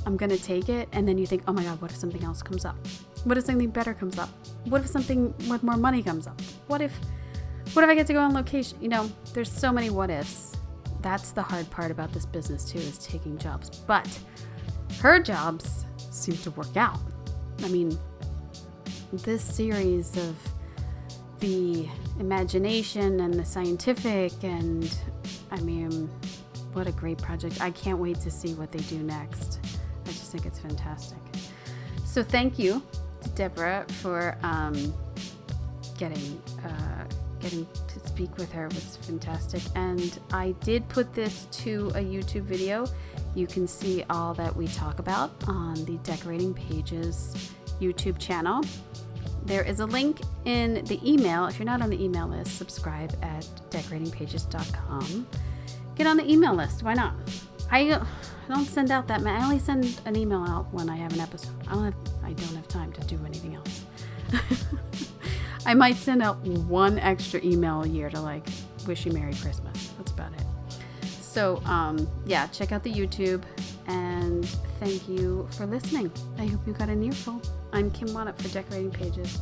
I'm going to take it. And then you think, oh my God, what if something else comes up? What if something better comes up? What if something with more money comes up? What if I get to go on location? There's so many what ifs. That's the hard part about this business too, is taking jobs. But her jobs seem to work out. I mean, this series of the imagination and the scientific, and I mean, what a great project. I can't wait to see what they do next. I just think it's fantastic. So thank you to Deborah for getting to speak with her. It was fantastic. And I did put this to a YouTube video. You can see all that we talk about on the Decorating Pages YouTube channel. There is a link in the email. If you're not on the email list, subscribe at decoratingpages.com. Get on the email list. Why not? I don't send out that many. I only send an email out when I have an episode. I don't have time to do anything else. I might send out one extra email a year to wish you Merry Christmas. That's about it. So yeah, check out the YouTube, and thank you for listening. I hope you got an earful. I'm Kim Waddup for Decorating Pages.